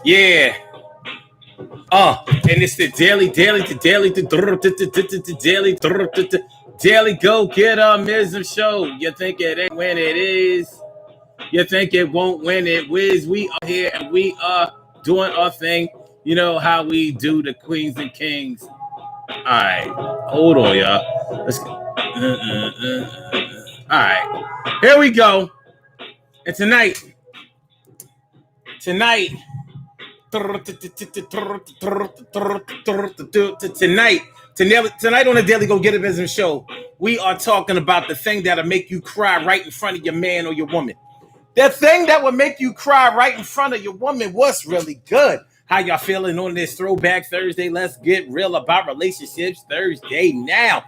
Yeah. And it's the daily go get mism show. You think it ain't when it is. You think it won't when it whiz. We are here and we are doing our thing. You know how we do the queens and kings. All right. Hold on, y'all. Let's all right. Here we go. And tonight, tonight on the Daily Go Get It Business Show, we are talking about the thing that'll make you cry right in front of your man or your woman. That thing that will make you cry right in front of your woman. What's really good? How y'all feeling on this Throwback Thursday? Let's get real about relationships Thursday now.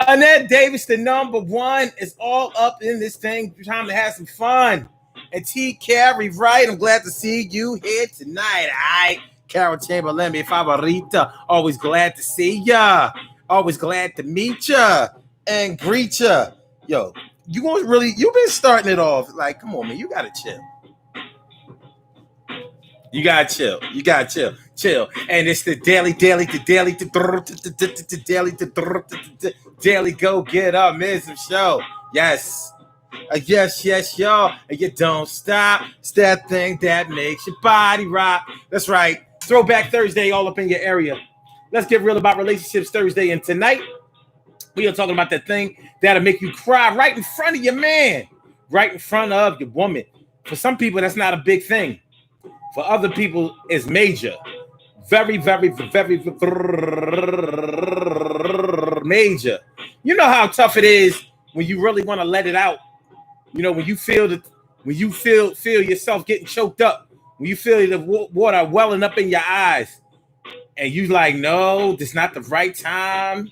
Annette Davis, the number one, is all up in this thing. Time to have some fun. And T. Carey, right? I'm glad to see you here tonight. All right. Carol Chamberlain, mi favorita. Always glad to see ya. Always glad to meet ya and greet ya. Yo, you've been starting it off. Like, come on, man. You gotta chill. You gotta chill. And it's the daily go get up Mism show. Yes. Yes, y'all. And you don't stop. It's that thing that makes your body rock. That's right. Throwback Thursday all up in your area. Let's get real about relationships Thursday. And tonight, we are talking about that thing that'll make you cry right in front of your man, right in front of your woman. For some people, that's not a big thing. For other people, it's major. Very, very, very, major. You know how tough it is when you really want to let it out. You know, when you feel yourself getting choked up, when you feel the water welling up in your eyes, and you like, no, this is not the right time.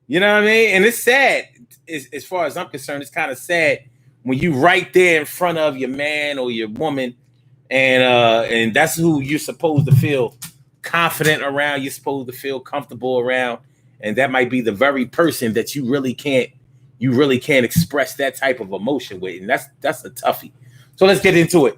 You know what I mean? And it's sad. As far as I'm concerned, it's kind of sad when you right there in front of your man or your woman, and that's who you're supposed to feel confident around. You're supposed to feel comfortable around, and that might be the very person that you really can't express that type of emotion with, and that's a toughie. So let's get into it.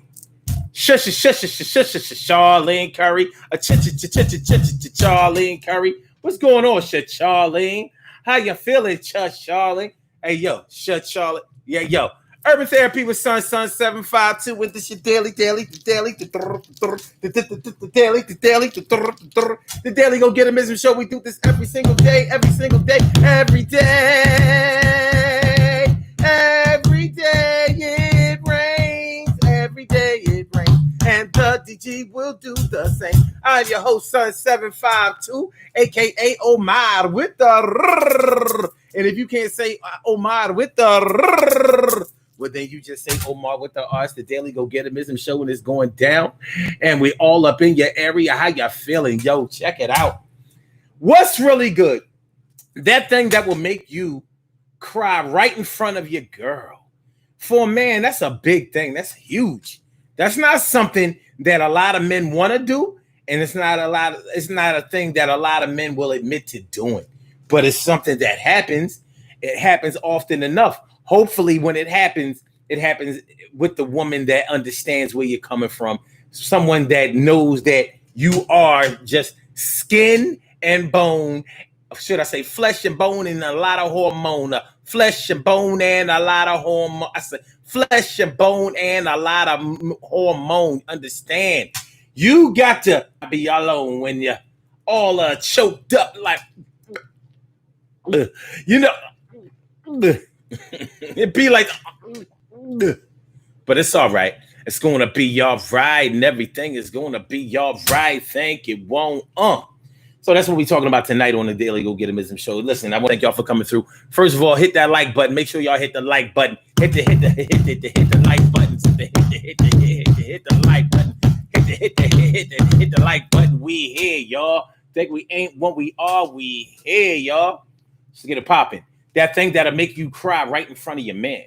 Charlene Curry, Charlene Curry. What's going on, Charlene? How you feeling, Charlene? Hey, yo, Charlotte. Yeah, yo. Urban Therapy with Sun 752 with this your daily. The daily go get a Mism show. We do this every single day. Every day it rains. Every day it rains. And the DG will do the same. I'm your host, Sun 752, aka Omar with the. And if you can't say Omar with the. Well, then you just say Omar with the arts, the daily go get a Mism show, and it's going down. And we all up in your area. How y'all feeling? Yo, check it out. What's really good? That thing that will make you cry right in front of your girl. For a man, that's a big thing. That's huge. That's not something that a lot of men want to do. And it's not a thing that a lot of men will admit to doing. But it's something that happens. It happens often enough. Hopefully, when it happens with the woman that understands where you're coming from, someone that knows that you are just skin and bone, should I say flesh and bone and a lot of hormone, flesh and bone and a lot of hormone. I said flesh and bone and a lot of hormone. Understand? You got to be alone when you're all choked up like, you know. It'd be like, but it's all right. It's going to be all right, and everything is going to be all right. Think it won't. So that's what we're talking about tonight on the Daily Go Get a Mism show. Listen, I want to thank y'all for coming through. First of all, hit that like button. Make sure y'all hit the like button. Hit the like buttons. Hit the like button. Hit the like button. We here, y'all. Think we ain't what we are. We here, y'all. Let's get it popping. That thing that'll make you cry right in front of your man.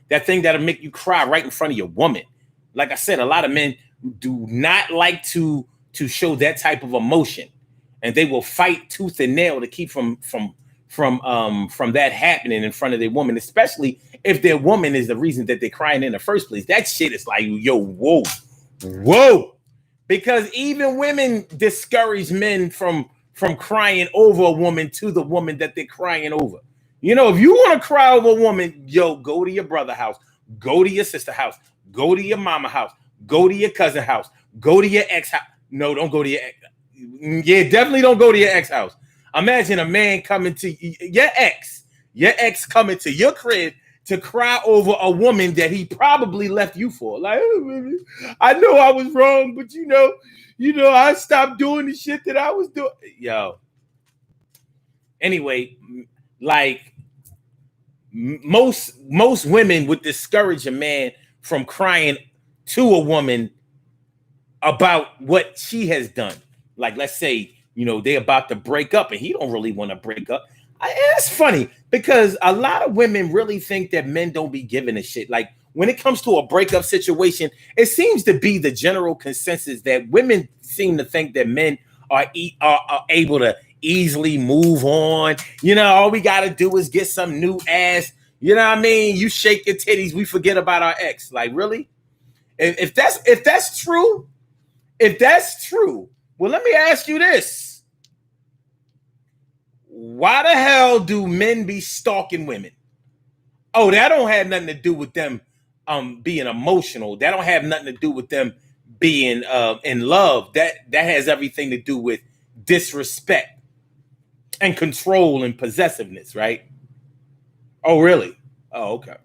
That thing that'll make you cry right in front of your woman. Like I said, a lot of men do not like to show that type of emotion, and they will fight tooth and nail to keep from that happening in front of their woman, especially if their woman is the reason that they're crying in the first place. That shit is like, yo, whoa, Whoa. Because even women discourage men from crying over a woman to the woman that they're crying over. You know, if you want to cry over a woman, yo, go to your brother's house, go to your sister's house, go to your mama house, go to your cousin house, go to your ex house. No, don't go to your ex. Yeah, definitely don't go to your ex house. Imagine a man coming to your ex coming to your crib to cry over a woman that he probably left you for. Like, oh, baby, I know I was wrong, but you know, I stopped doing the shit that I was doing. Yo. Anyway, like most women would discourage a man from crying to a woman about what she has done. Like, let's say, you know, they're about to break up and he don't really want to break up. It's funny because a lot of women really think that men don't be giving a shit. Like, when it comes to a breakup situation, it seems to be the general consensus that women seem to think that men are able to easily move on. You know, all we got to do is get some new ass. You know what I mean? You shake your titties, we forget about our ex. Like, really? If that's true, well, let me ask you this. Why the hell do men be stalking women? Oh, that don't have nothing to do with them being emotional. That don't have nothing to do with them being in love. That has everything to do with disrespect and control and possessiveness, right? Oh, really? Oh, okay.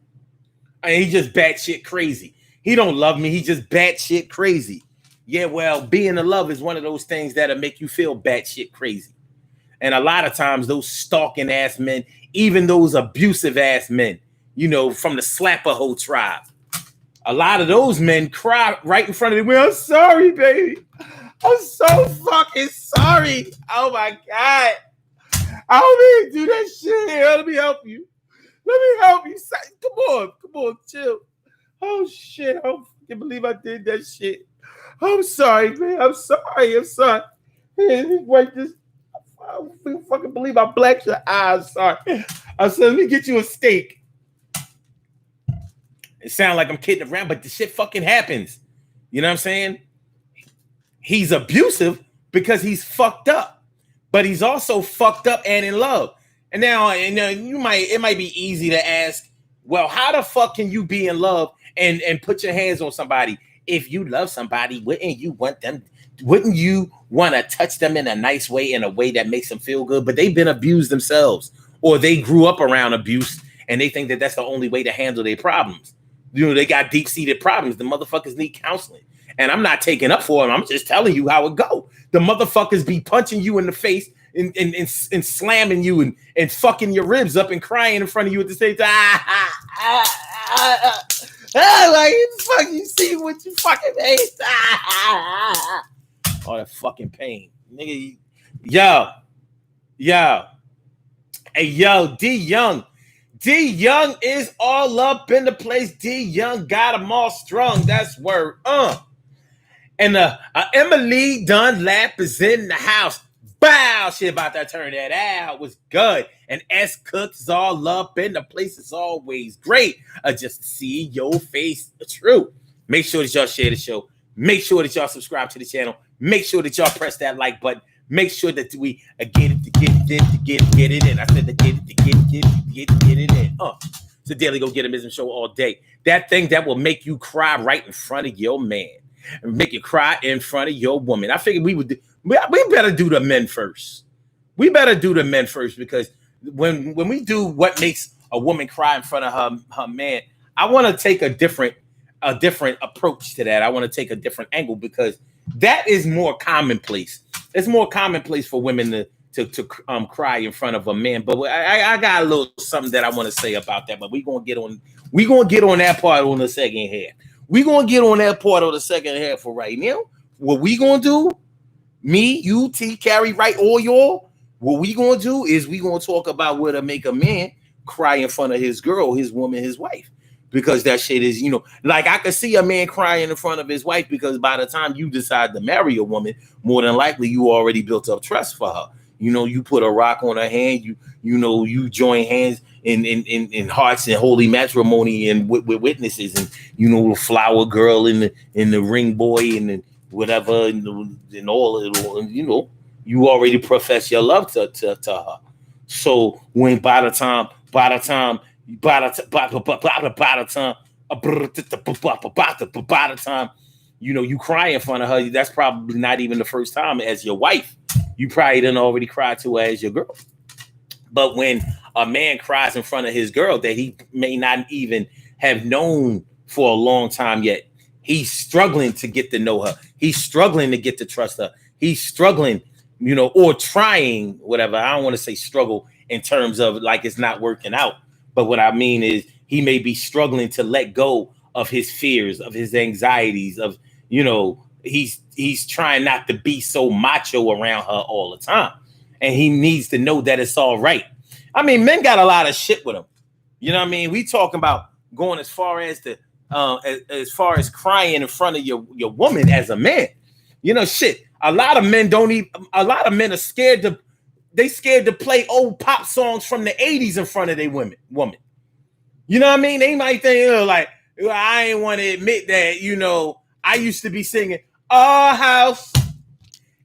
I mean, he just batshit crazy. He don't love me. He just batshit crazy. Yeah, well, being in love is one of those things that'll make you feel batshit crazy. And a lot of times those stalking ass men, even those abusive ass men, you know, from the slapper-ho tribe, a lot of those men cry right in front of them. I'm sorry, baby. I'm so fucking sorry. Oh my God. I don't mean to do that shit here. Let me help you. Come on, chill. Oh shit. I can't believe I did that shit. I'm sorry, man. I'm sorry. Hey, wait, this. I don't fucking believe I blacked your eyes. Sorry. I said, let me get you a steak. It sounds like I'm kidding around, but the shit fucking happens. You know what I'm saying? He's abusive because he's fucked up, but he's also fucked up and in love. And now, it might be easy to ask, well, how the fuck can you be in love and put your hands on somebody? If you love somebody, wouldn't you want to touch them in a nice way, in a way that makes them feel good? But they've been abused themselves, or they grew up around abuse and they think that that's the only way to handle their problems. You know, they got deep-seated problems. The motherfuckers need counseling. And I'm not taking up for them. I'm just telling you how it go. The motherfuckers be punching you in the face and slamming you and fucking your ribs up and crying in front of you at the same time. Like, fuck, you see what you fucking made? All that fucking pain. Nigga, yo. Hey, yo, D Young is all up in the place. D Young got them all strung. That's word. And Emily Dunlap is in the house. Bow, shit about to turn that out. Was good. And S Cooks all up in the place. It's always great. Just to see your face. True. Make sure that y'all share the show. Make sure that y'all subscribe to the channel. Make sure that y'all press that like button. Make sure that we get it in. I said to get it in. It's a Daily Go Get a Mism show all day. That thing that will make you cry right in front of your man. And make you cry in front of your woman. I figured we better do the men first. We better do the men first, because when we do what makes a woman cry in front of her man, I want to take a different approach to that. I want to take a different angle, because that is more commonplace. It's more commonplace for women to cry in front of a man. But I got a little something that I want to say about that. But we're gonna get on that part on the second half. We're gonna get on that part of the second half for right now. What we gonna do? Me, you, T, Carrie, right, all y'all. What we gonna do is we gonna talk about what to make a man cry in front of his girl, his woman, his wife. Because that shit is, like, I could see a man crying in front of his wife, because by the time you decide to marry a woman, more than likely you already built up trust for her. you put a rock on her hand. You join hands in hearts and holy matrimony and with witnesses, and the flower girl and the ring boy and whatever and all it, you already profess your love to her. So when by the time you cry in front of her, that's probably not even the first time as your wife. You probably didn't already cry to her as your girl. But when a man cries in front of his girl that he may not even have known for a long time yet, he's struggling to get to know her. He's struggling to get to trust her. He's struggling, or trying, whatever. I don't want to say struggle in terms of like it's not working out. But what I mean is he may be struggling to let go of his fears, of his anxieties, of, he's trying not to be so macho around her all the time. And he needs to know that it's all right. I mean, men got a lot of shit with them. You know what I mean? We talking about going as far as as far as crying in front of your woman as a man. Shit. A lot of men are scared to play old pop songs from the 80s in front of their woman. You know what I mean? They might think, like, I ain't want to admit that, I used to be singing our house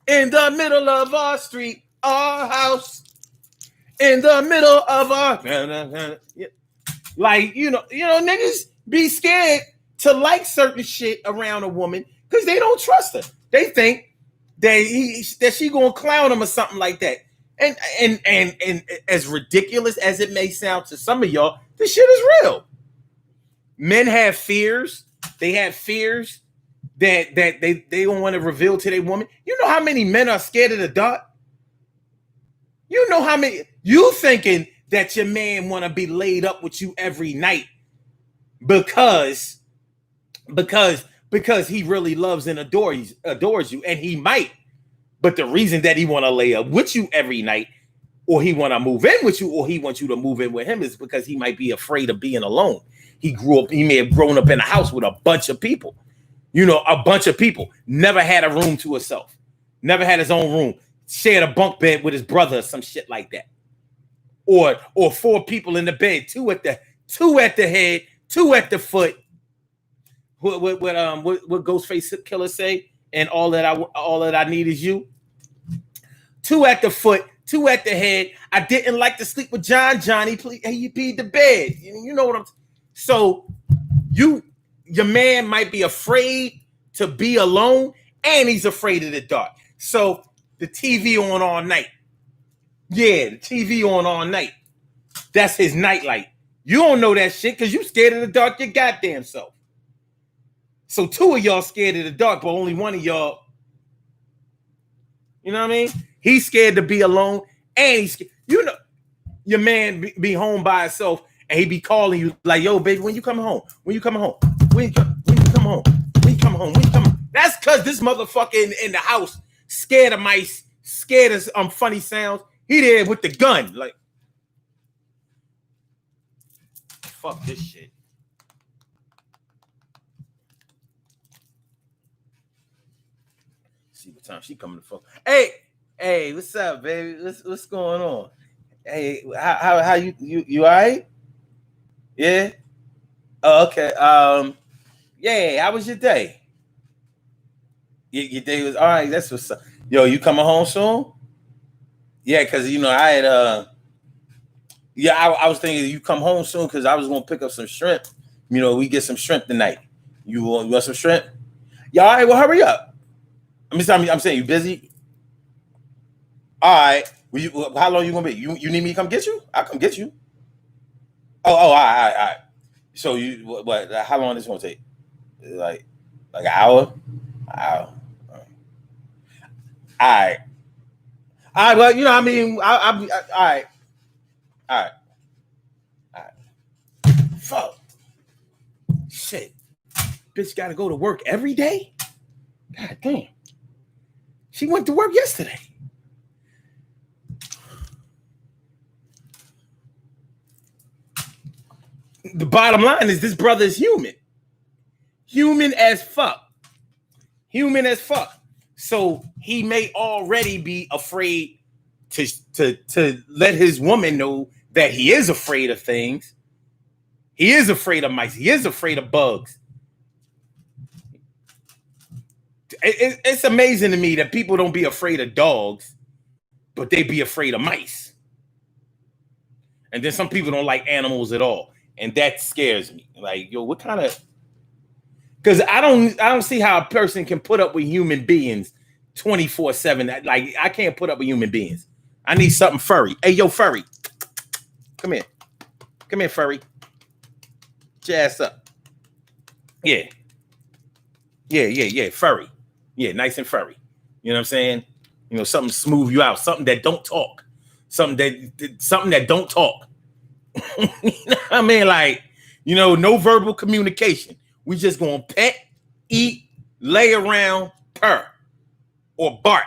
in the middle of our street, our house in the middle of our, like, niggas be scared to like certain shit around a woman because they don't trust her. They think that she gonna clown them or something like that. And as ridiculous as it may sound to some of y'all, this shit is real. Men have fears. They have fears that they don't want to reveal to their woman. You know how many men are scared of the dark? You know how many you thinking that your man want to be laid up with you every night because he really loves and adores you, and he might. But the reason that he want to lay up with you every night, or he want to move in with you, or he wants you to move in with him, is because he might be afraid of being alone. He may have grown up in a house with a bunch of people. A bunch of people. Never had a room to himself. Never had his own room. Shared a bunk bed with his brother or some shit like that. Or 4 people in the bed, 2 at the head, 2 at the foot. What Ghostface Killer say? And all that I need is you. 2 at the foot, 2 at the head. I didn't like to sleep with Johnny. He peed the bed. You know what I'm. So your man might be afraid to be alone, and he's afraid of the dark. So the TV on all night. Yeah, the TV on all night. That's his nightlight. You don't know that shit because you scared of the dark your goddamn self. So 2 of y'all scared of the dark, but only 1 of y'all, you know what I mean? He's scared to be alone, and he's scared. Your man be home by himself, and he be calling you like, yo, baby, when you coming home? When you coming home? When you come home? When you coming home? When you coming? That's because this motherfucker in the house scared of mice, scared of funny sounds. He there with the gun, like, fuck this shit. See what time she coming to fuck. Hey, what's up, baby? What's going on? Hey, how you all right? Yeah. Oh, okay. Yeah. How was your day? Your day was all right. That's what's up. Yo, you coming home soon? Yeah, because I had I was thinking you come home soon because I was gonna pick up some shrimp. We get some shrimp tonight. You want some shrimp? Yeah, all right. Well, hurry up. I'm saying you busy. All right. How long you gonna be? You need me to come get you? I'll come get you. Oh, all right. So what? How long is this gonna take? Like an hour? All right. Well, I mean, I'll be all right. All right. Fuck. Shit. Bitch got to go to work every day? God damn. She went to work yesterday. The bottom line is this brother is human. Human as fuck. So he may already be afraid to let his woman know that he is afraid of things. He is afraid of mice. He is afraid of bugs. It's amazing to me that people don't be afraid of dogs, but they be afraid of mice. And then some people don't like animals at all, and that scares me. Like, yo, what kind of? Because I don't see how a person can put up with human beings 24/7. Like, I can't put up with human beings. I need something furry. Hey, yo, furry, come here, furry. Get your ass up. Yeah, furry. Yeah, nice and furry. You know what I'm saying? You know, something to smooth you out. Something that don't talk. Something that don't talk. You know what I mean? Like, you know, no verbal communication. We just gonna pet, eat, lay around, purr, or bark.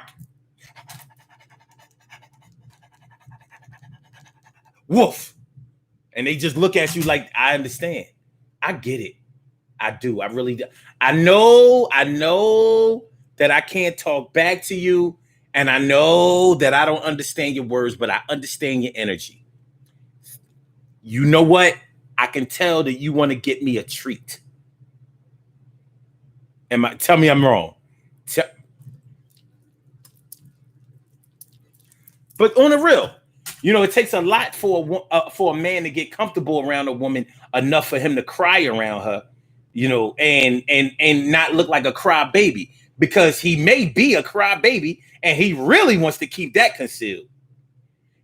Woof. And they just look at you like, I understand. I get it. I do. I really do. I know that I can't talk back to you. And I know that I don't understand your words, but I understand your energy. You know what? I can tell that you want to get me a treat. Tell me I'm wrong. But on the real, you know, it takes a lot for a man to get comfortable around a woman enough for him to cry around her, you know, and not look like a crybaby, because he may be a crybaby and he really wants to keep that concealed.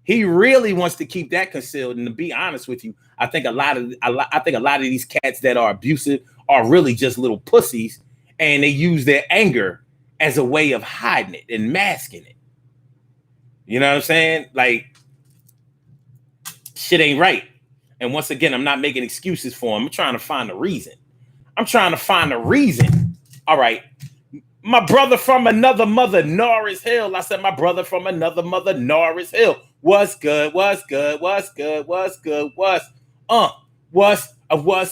He really wants to keep that concealed. And to be honest with you, I think a lot of these cats that are abusive are really just little pussies, and they use their anger as a way of hiding it and masking it. You know what I'm saying? Like, shit ain't right. And once again, I'm not making excuses for him. I'm trying to find a reason. All right. My brother from another mother, Norris Hill. I said, my brother from another mother, Norris Hill. What's good? What's good? What's good? What's good? What's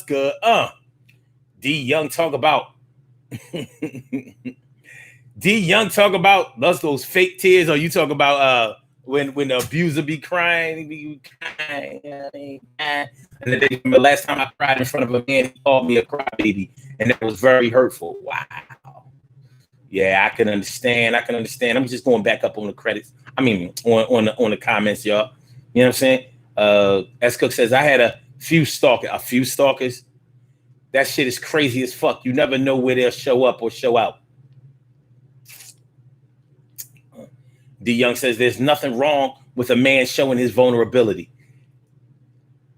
good? D Young talk about those fake tears, or you talk about when the abuser be crying, and then the last time I cried in front of a man, he called me a crybaby, and that was very hurtful. Wow. Yeah, I can understand. I'm just going back up on the credits. I mean, on the comments, y'all. You know what I'm saying? S Cook says, I had a few stalkers. That shit is crazy as fuck. You never know where they'll show up or show out. D Young says, there's nothing wrong with a man showing his vulnerability,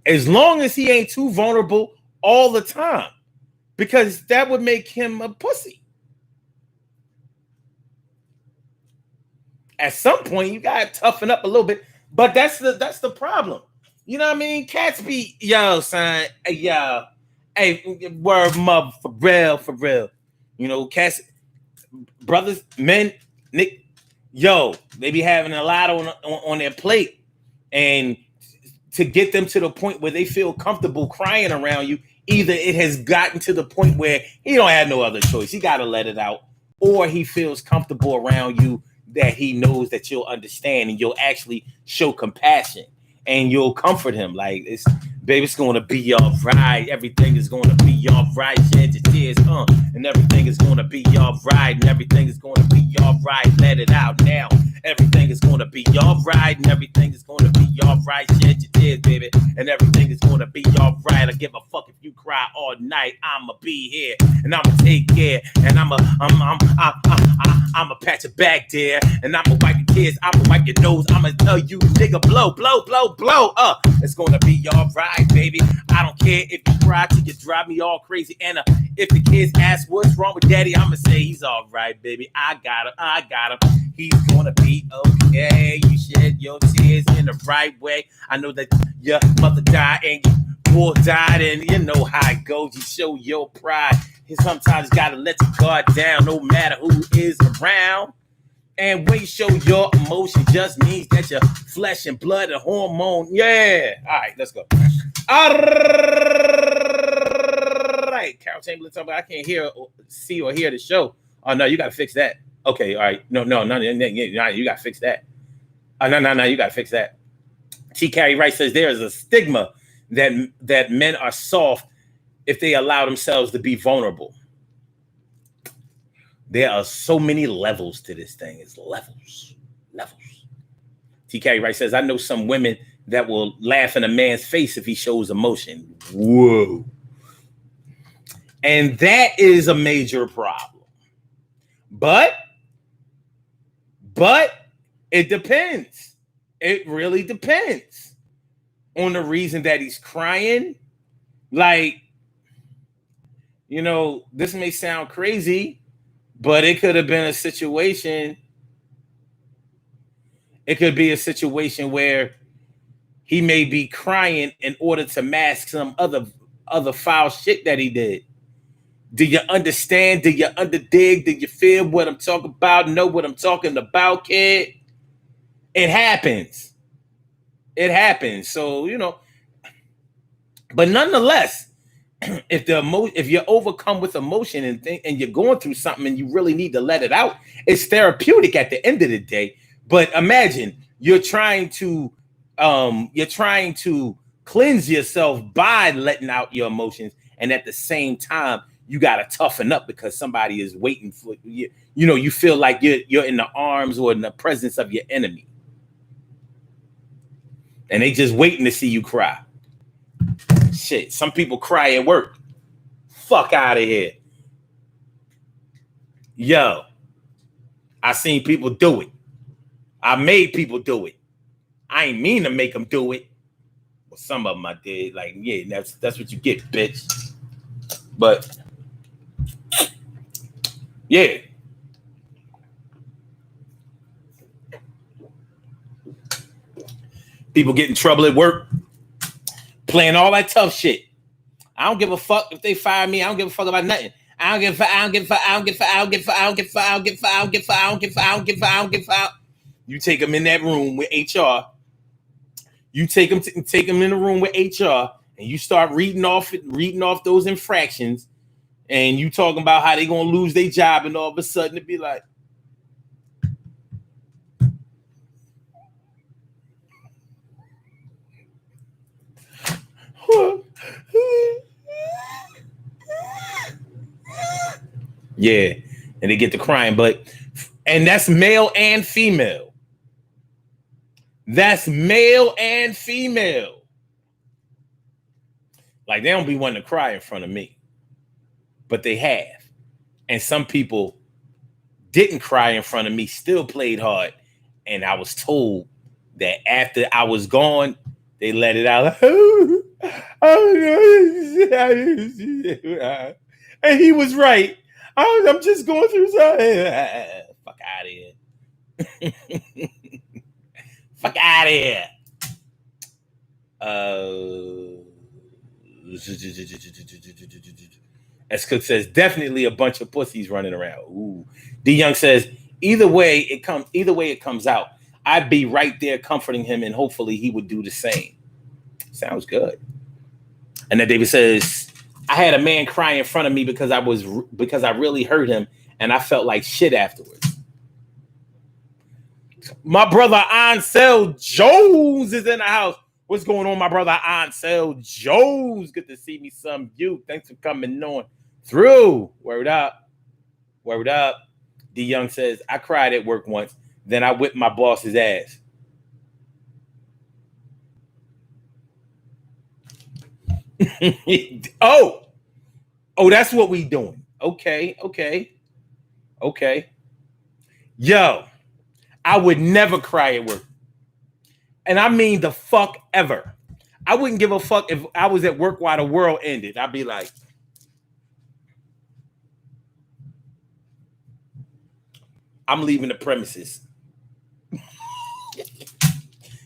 as long as he ain't too vulnerable all the time, because that would make him a pussy. At some point, you gotta toughen up a little bit, but that's the problem. You know what I mean? Cats be, yo, son, yo, hey, word mother, for real. You know, cats, brothers, men, Nick, yo, they be having a lot on their plate, and to get them to the point where they feel comfortable crying around you, either it has gotten to the point where he don't have no other choice, he got to let it out, or he feels comfortable around you that he knows that you'll understand and you'll actually show compassion and you'll comfort him. Like, it's going to be all right. Everything is going to be all right. Shed your tears, and everything is going to be all right. And everything is going to be all right. Let it out now. Everything is going to be all right. And everything is going to be all right. Shed your tears, baby. And everything is going to be all right. I give a fuck if you cry all night. I'ma be here and I'ma take care. And I'ma pat your back there. And I'ma wipe your tears. I'ma wipe your nose. I'ma tell you, nigga, blow. It's going to be all right, baby. I don't care if you cry till you drive me all crazy. And if the kids ask what's wrong with daddy, I'ma say he's all right, baby. I got him. He's gonna be okay. You shed your tears in the right way. I know that your mother died and your boy died, and you know how it goes. You show your pride. You sometimes gotta let your guard down, no matter who is around. And when you show your emotion, just means that your flesh and blood and hormone. Yeah. All right, let's go. All right. Carol Chamberlain talking about, I can't see or hear the show. Oh, no, you got to fix that. Okay, all right. No, you got to fix that. No, you gotta fix that. T. Carey Wright says there is a stigma that men are soft if they allow themselves to be vulnerable. There are so many levels to this thing. It's levels. T. Carey Wright says, I know some women that will laugh in a man's face if he shows emotion. Whoa. And that is a major problem. But it depends. It really depends on the reason that he's crying. Like, you know, this may sound crazy, but it could have been a situation. It could be a situation where he may be crying in order to mask some other foul shit that he did. Do you understand? Do you underdig? Do you feel what I'm talking about? Know what I'm talking about, kid? It happens. So, you know, but nonetheless, if you're overcome with emotion and you're going through something and you really need to let it out, it's therapeutic at the end of the day. But imagine you're trying to cleanse yourself by letting out your emotions, and at the same time you got to toughen up because somebody is waiting for you. You know, you feel like you're in the arms or in the presence of your enemy, and they just waiting to see you cry. Shit, some people cry at work. Fuck out of here. Yo, I seen people do it. I made people do it. I ain't mean to make them do it. Well, some of them I did. Like, yeah, that's what you get, bitch. But yeah. People get in trouble at work, playing all that tough shit. I don't give a fuck if they fire me. I don't give a fuck about nothing. I don't give a fuck. You take them in that room with HR. You take them in the room with HR, and you start reading off those infractions, and you talking about how they gonna lose their job, and all of a sudden it be like, yeah, and they get to crying, and that's male and female. That's male and female. Like, they don't be wanting to cry in front of me, but they have. And some people didn't cry in front of me, still played hard. And I was told that after I was gone, they let it out. And he was right. I'm just going through something. Fuck out of here. Fuck out of here. As Cook says, definitely a bunch of pussies running around. Ooh. D Young says, either way it comes out, I'd be right there comforting him, and hopefully he would do the same. Sounds good. And then David says, I had a man cry in front of me because I really hurt him, and I felt like shit afterwards. My brother Ansel Jones is in the house. What's going on, my brother Ansel Jones? Good to see me, some you. Thanks for coming on through. Word up. D Young says, I cried at work once, then I whipped my boss's ass. Oh, that's what we doing. Okay. Yo, I would never cry at work. And I mean the fuck ever. I wouldn't give a fuck if I was at work while the world ended. I'd be like, I'm leaving the premises.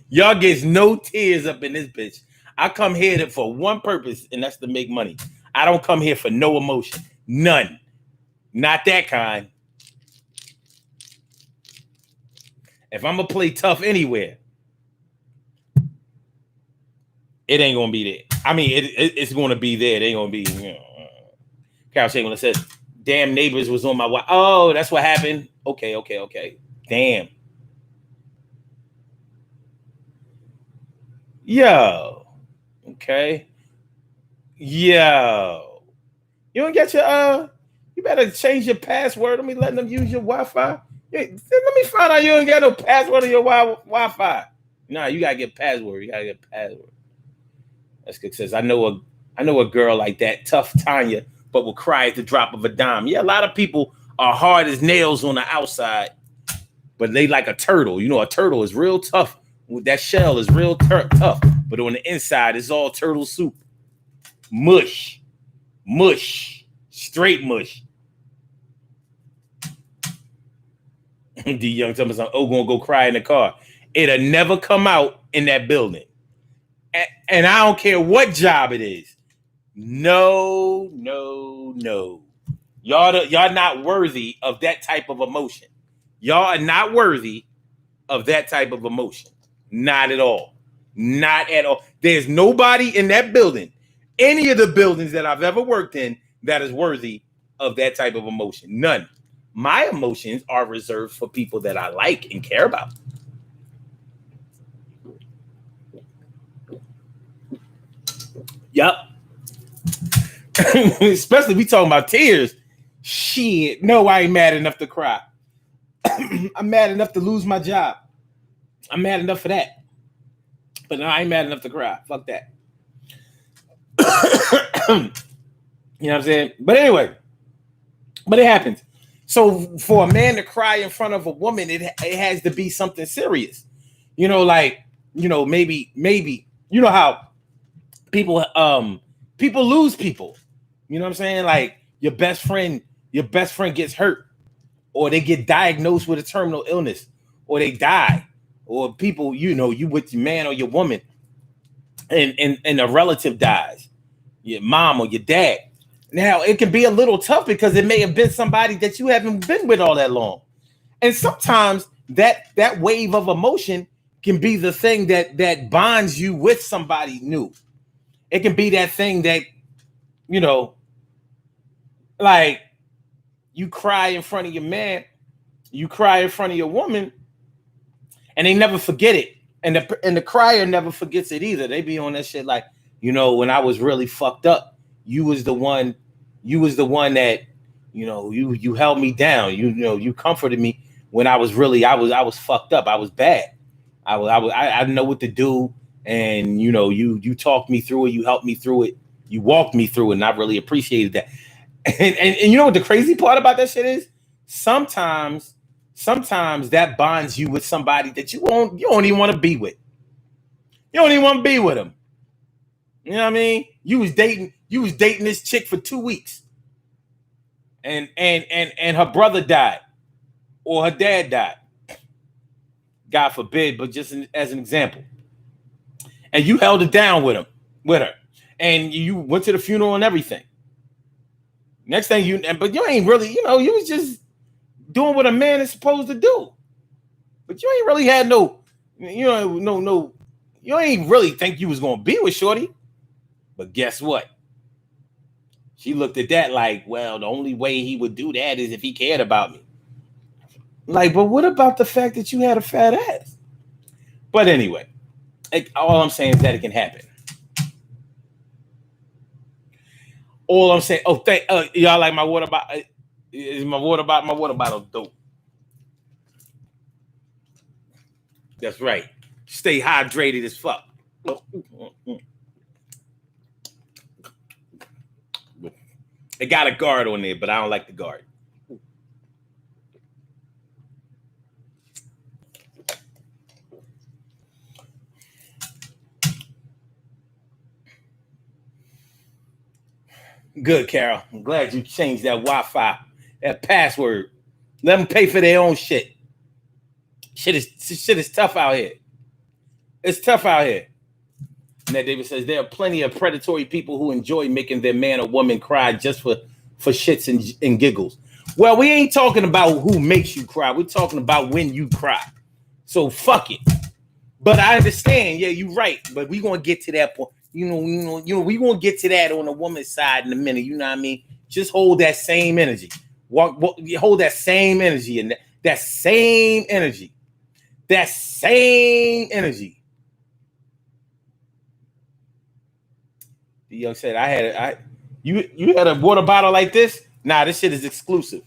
Y'all gets no tears up in this bitch. I come here for one purpose, and that's to make money. I don't come here for no emotion. None. Not that kind. If I'm going to play tough anywhere, it ain't going to be there. I mean, it's going to be there. It ain't going to be, Carol Chamberlain says, damn, neighbors was on my wife. Oh, that's what happened. Okay. Damn. Yo. Okay. Yo. You don't get your you better change your password. Let me let them use your Wi-Fi. Let me find out you don't get no password on your Wi-Fi. Nah, you gotta get password. You gotta get password. That's good. Says I know a girl like that, tough Tanya, but will cry at the drop of a dime. Yeah, a lot of people are hard as nails on the outside, but they like a turtle. You know, a turtle is real tough. That shell is real tough, but on the inside, it's all turtle soup. Mush. Straight mush. D Young tell me something. Oh, gonna go cry in the car. It'll never come out in that building. And I don't care what job it is. No. Y'all not worthy of that type of emotion. Y'all are not worthy of that type of emotion. Not at all. Not at all. There's nobody in that building, any of the buildings that I've ever worked in, that is worthy of that type of emotion. None. My emotions are reserved for people that I like and care about. Yup. Especially we talking about tears. Shit. No, I ain't mad enough to cry. I'm mad enough to lose my job. I'm mad enough for that. But no, I ain't mad enough to cry. Fuck that. You know what I'm saying? But anyway, but it happens. So for a man to cry in front of a woman, it has to be something serious. You know, like, you know, maybe, you know how people lose people. You know what I'm saying? Like your best friend gets hurt, or they get diagnosed with a terminal illness, or they die, or people, you know, you with your man or your woman, and a relative dies, your mom or your dad. Now it can be a little tough because it may have been somebody that you haven't been with all that long. And sometimes that wave of emotion can be the thing that bonds you with somebody new. It can be that thing that, you know, like you cry in front of your man, you cry in front of your woman, and they never forget it. And the crier never forgets it either. They be on that shit like, you know, when I was really fucked up, you was the one that, you know, you held me down. You know, you comforted me when I was fucked up. I was bad. I didn't know what to do. And, you know, you talked me through it. You helped me through it. You walked me through it. And I really appreciated that. And you know what the crazy part about that shit is? Sometimes that bonds you with somebody that you don't even want to be with. You don't even want to be with them. You know what I mean? You was dating this chick for 2 weeks. And her brother died, or her dad died. God forbid, but just as an example. And you held it down with her. And you went to the funeral and everything. Next thing but you ain't really, you know, you was just doing what a man is supposed to do. But you ain't really had no, you ain't really think you was gonna be with Shorty. But guess what? She looked at that like, well, the only way he would do that is if he cared about me. Like, but what about the fact that you had a fat ass? But anyway, all I'm saying is that it can happen. All I'm saying, y'all like my water bottle? Is my water bottle dope? That's right. Stay hydrated as fuck. It got a guard on there, but I don't like the guard. Good, Carol. I'm glad you changed that Wi-Fi, that password. Let them pay for their own shit. Shit is tough out here. It's tough out here. Ned Davis says there are plenty of predatory people who enjoy making their man or woman cry just for shits and giggles. Well, we ain't talking about who makes you cry. We're talking about when you cry. So fuck it. But I understand. Yeah, you're right. But we're gonna get to that point. You know, we're gonna get to that on the woman's side in a minute. You know what I mean? Just hold that same energy. Hold that same energy and that same energy. That same energy. The young said, you had a water bottle like this? Nah, this shit is exclusive.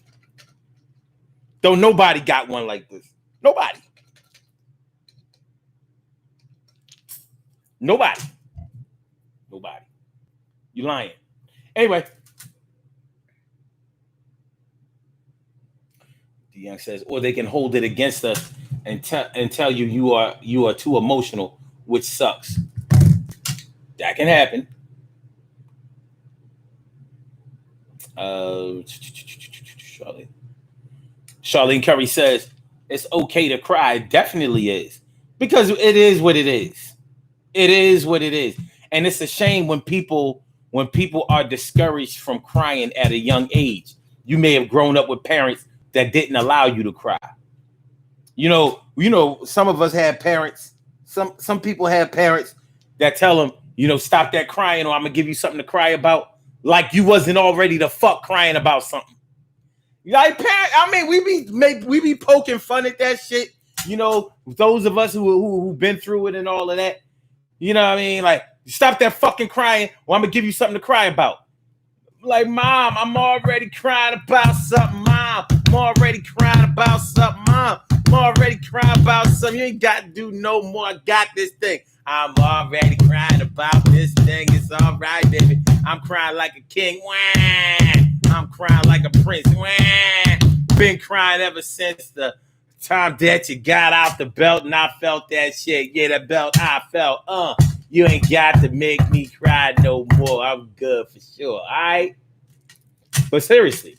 Don't nobody got one like this. Nobody. Nobody. You lying. Anyway. The young says, or they can hold it against us and tell you you are too emotional, which sucks. That can happen. Charlene Curry says it's okay to cry. It definitely is, because it is what it is. It is what it is, and it's a shame when people are discouraged from crying at a young age. You may have grown up with parents that didn't allow you to cry. You know, some of us have parents. Some people have parents that tell them, stop that crying, or I'm gonna give you something to cry about. Like you wasn't already the fuck crying about something. Like parent, I mean, we be poking fun at that shit. Those of us who've been through it and all of that. You know what I mean? Like, stop that fucking crying, or I'm gonna give you something to cry about. Like, Mom, I'm already crying about something, Mom. I'm already crying about something, Mom. I'm already crying about something. You ain't got to do no more. I got this thing. I'm already crying about this thing. It's all right, baby. I'm crying like a king. Wah! I'm crying like a prince. Wah! Been crying ever since the time that you got out the belt, and I felt that shit. Yeah, the belt I felt. You ain't got to make me cry no more. I'm good for sure. All right. But seriously,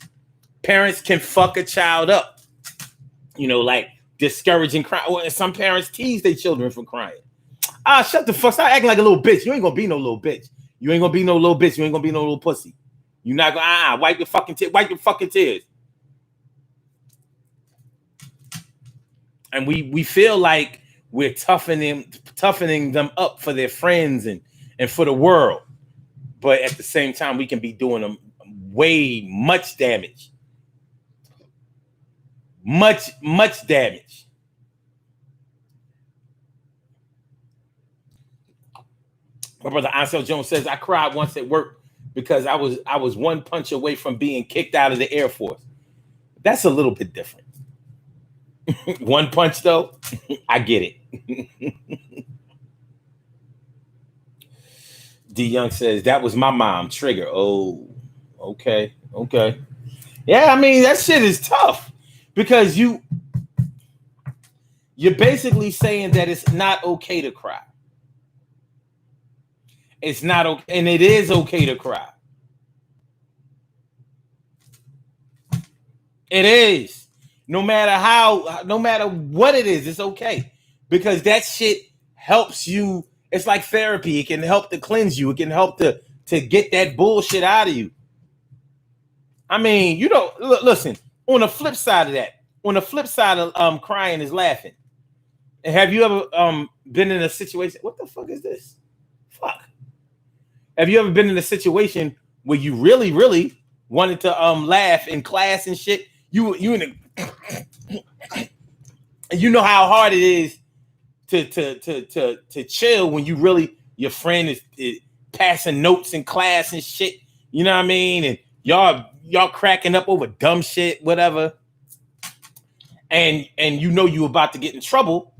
parents can fuck a child up. Like discouraging crying. Well, some parents tease their children for crying. Shut the fuck. Stop acting like a little bitch. You ain't gonna be no little bitch. You ain't gonna be no little bitch. You ain't gonna be no little pussy. You're not gonna wipe your fucking tears. And we feel like we're toughening them up for their friends and for the world. But at the same time, we can be doing them much damage. Much damage. My brother Ansel Jones says, I cried once at work because I was one punch away from being kicked out of the Air Force. That's a little bit different. One punch, though, I get it. D Young says, that was my mom, Trigger. Oh, okay. Yeah, I mean, that shit is tough because you're basically saying that it's not okay to cry. It's not okay, and it is okay to cry. It is. No matter what it is, it's okay. Because that shit helps you. It's like therapy. It can help to cleanse you. It can help to get that bullshit out of you. I mean, listen, on the flip side of crying is laughing. And have you ever been in a situation? What the fuck is this? Fuck. Have you ever been in a situation where you really, really wanted to laugh in class and shit? You in a you know how hard it is to chill when your friend is passing notes in class and shit. You know what I mean? And y'all cracking up over dumb shit, whatever. And you about to get in trouble,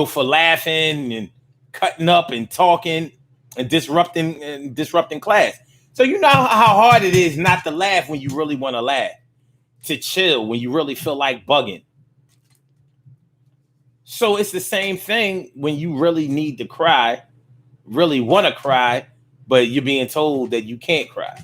for laughing and cutting up and talking and disrupting class. So you know how hard it is not to laugh when you really want to laugh, to chill when you really feel like bugging. So it's the same thing when you really need to cry, really want to cry, but you're being told that you can't cry.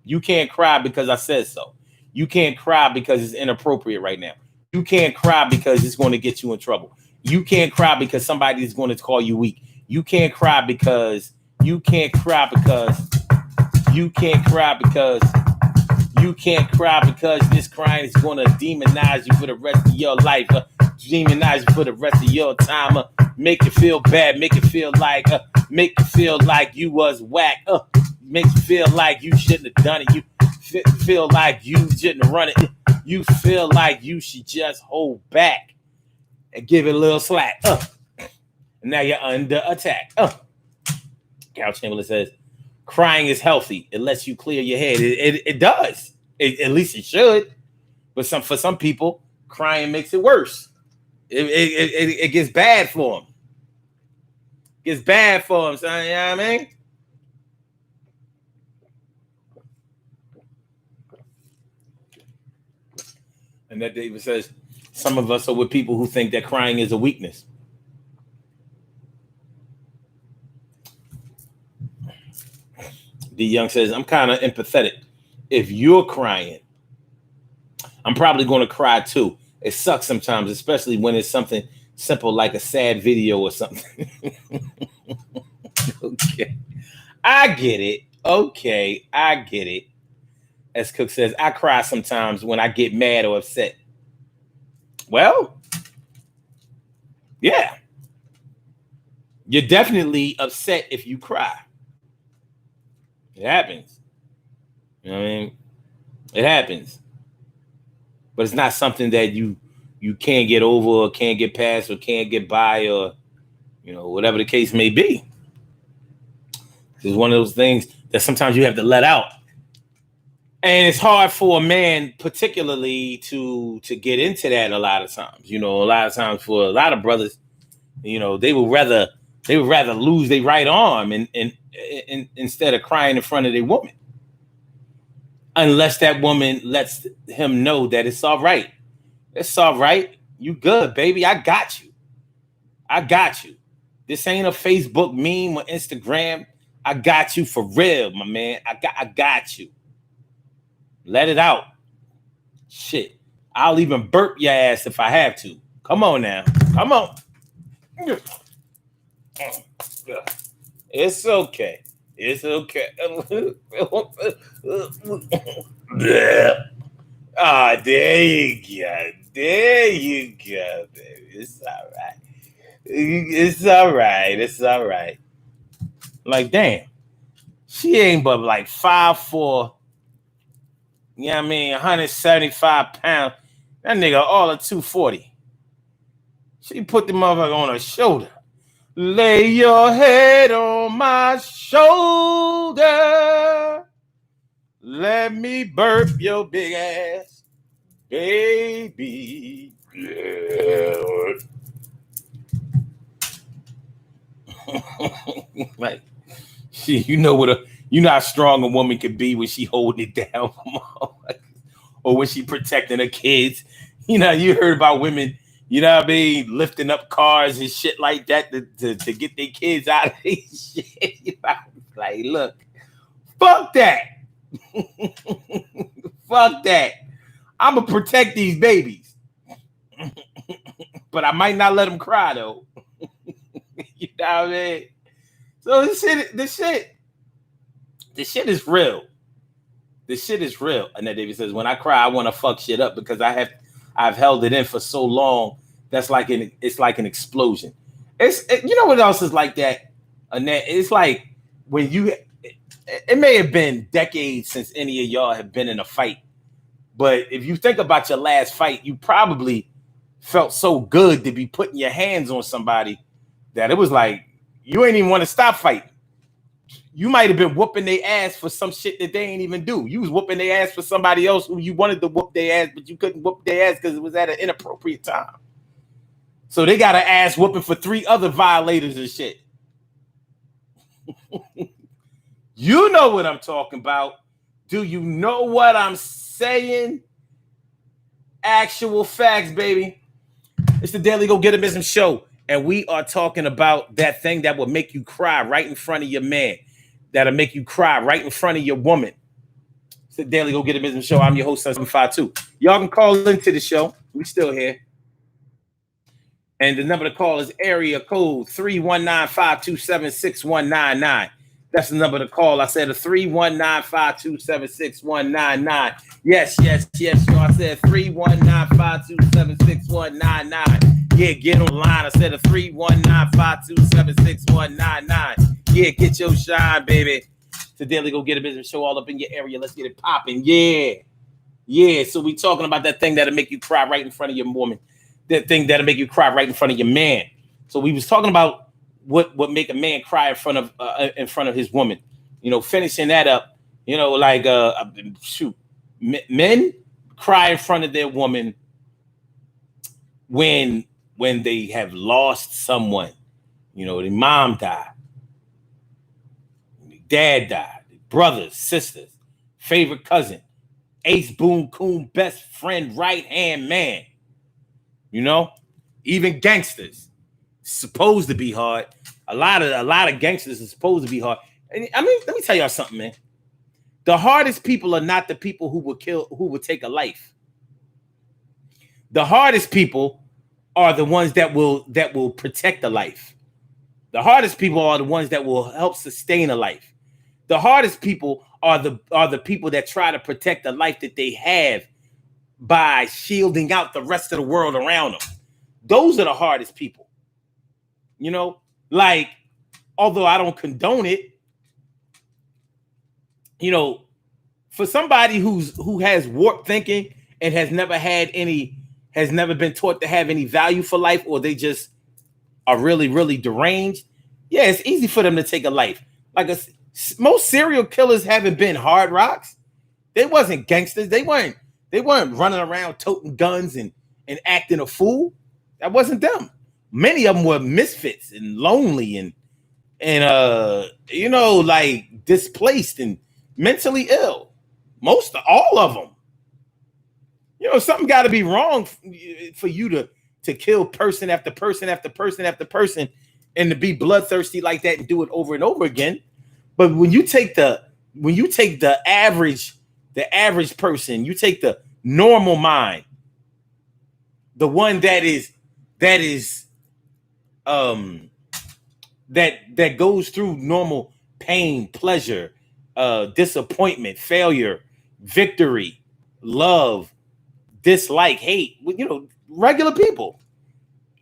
You can't cry because I said so. You can't cry because it's inappropriate right now. You can't cry because it's going to get you in trouble. You can't cry because somebody is going to call you weak. You can't cry because this crying is going to demonize you for the rest of your life. Demonize you for the rest of your time. Make you feel bad. Make you feel like you was whack. Make you feel like you shouldn't have done it. You feel like you shouldn't have run it. You feel like you should just hold back and give it a little slack. Now you're under attack. Carol Chamberlain says, crying is healthy. It lets you clear your head. It does. At least it should. But for some people, crying makes it worse. It gets bad for them. Gets bad for them, son. You know what I mean? And that David says, some of us are with people who think that crying is a weakness. D Young says, I'm kind of empathetic. If you're crying, I'm probably going to cry too. It sucks sometimes, especially when it's something simple like a sad video or something. Okay. I get it. Okay, I get it. As Cook says, I cry sometimes when I get mad or upset. Well, yeah. You're definitely upset if you cry. It happens. You know what I mean? It happens. But it's not something that you can't get over or can't get past or can't get by or, whatever the case may be. It's one of those things that sometimes you have to let out. And it's hard for a man particularly to get into that a lot of times. A lot of times for a lot of brothers, they would rather lose their right arm and instead of crying in front of their woman. Unless that woman lets him know that it's all right. It's all right. You good, baby. I got you. I got you. This ain't a Facebook meme or Instagram. I got you for real, my man. I got you. Let it out. Shit. I'll even burp your ass if I have to. Come on now. Come on. It's okay. It's okay. Ah, there you go. There you go, baby. It's all right. It's all right. It's all right. Like, damn. She ain't but like 5'4". You know what I mean? 175 pounds. That nigga all of 240. She put the motherfucker on her shoulder. Lay your head on my shoulder. Let me burp your big ass, baby. Like, you know how strong a woman can be when she holding it down, or when she protecting her kids. You heard about women, lifting up cars and shit like that to get their kids out of this shit. Like, look, fuck that. Fuck that. I'm gonna protect these babies, but I might not let them cry though. You know what I mean? So this shit is real. This shit is real. And then David says, when I cry, I want to fuck shit up because I've held it in for so long. It's like an explosion. You know what else is like that? Annette? It's like when it may have been decades since any of y'all have been in a fight. But if you think about your last fight, you probably felt so good to be putting your hands on somebody that it was like, you ain't even want to stop fighting. You might have been whooping their ass for some shit that they ain't even do. You was whooping their ass for somebody else who you wanted to whoop their ass, but you couldn't whoop their ass because it was at an inappropriate time. So they got an ass whooping for 3 other violators and shit. You know what I'm talking about. Do you know what I'm saying? Actual facts, baby. It's the Daily Go Get 'Em Business Show. And we are talking about that thing that will make you cry right in front of your man. That'll make you cry right in front of your woman. It's the Daily Go Get 'Em Business Show. I'm your host, 752. Y'all can call into the show. We still here. And the number to call is area code 319-527-6199. That's the number to call. I said a 319-527-6199. Yes. Yo, I said 319-527-6199. Yeah, get online. I said a 319-527-6199. Yeah, get your shine, baby. The Daily Go Get a Business Show all up in your area. Let's get it popping. Yeah. So we talking about that thing that'll make you cry right in front of your woman. That thing that'll make you cry right in front of your man. So we was talking about what make a man cry in front of his woman. finishing that up, like shoot, men cry in front of their woman when they have lost someone. Their mom died, their dad died, their brothers, sisters, favorite cousin, ace boon coon, best friend, right hand man. Even gangsters supposed to be hard. A lot of gangsters are supposed to be hard. And I mean, let me tell y'all something, man. The hardest people are not the people who will take a life. The hardest people are the ones that will protect the life. The hardest people are the ones that will help sustain a life. The hardest people are the people that try to protect the life that they have by shielding out the rest of the world around them. Those are the hardest people. Like, although I don't condone it, for somebody who has warped thinking and has never been taught to have any value for life, or they just are really, really deranged, yeah, it's easy for them to take a life. Like most serial killers haven't been hard rocks. They wasn't gangsters. They weren't running around toting guns and acting a fool. That wasn't them. Many of them were misfits and lonely and like displaced and mentally ill. All of them. Something got to be wrong for you to kill person after person after person after person and to be bloodthirsty like that and do it over and over again. But when you take the average person, you take the normal mind, the one that goes through normal pain, pleasure, disappointment, failure, victory, love, dislike, hate, regular people.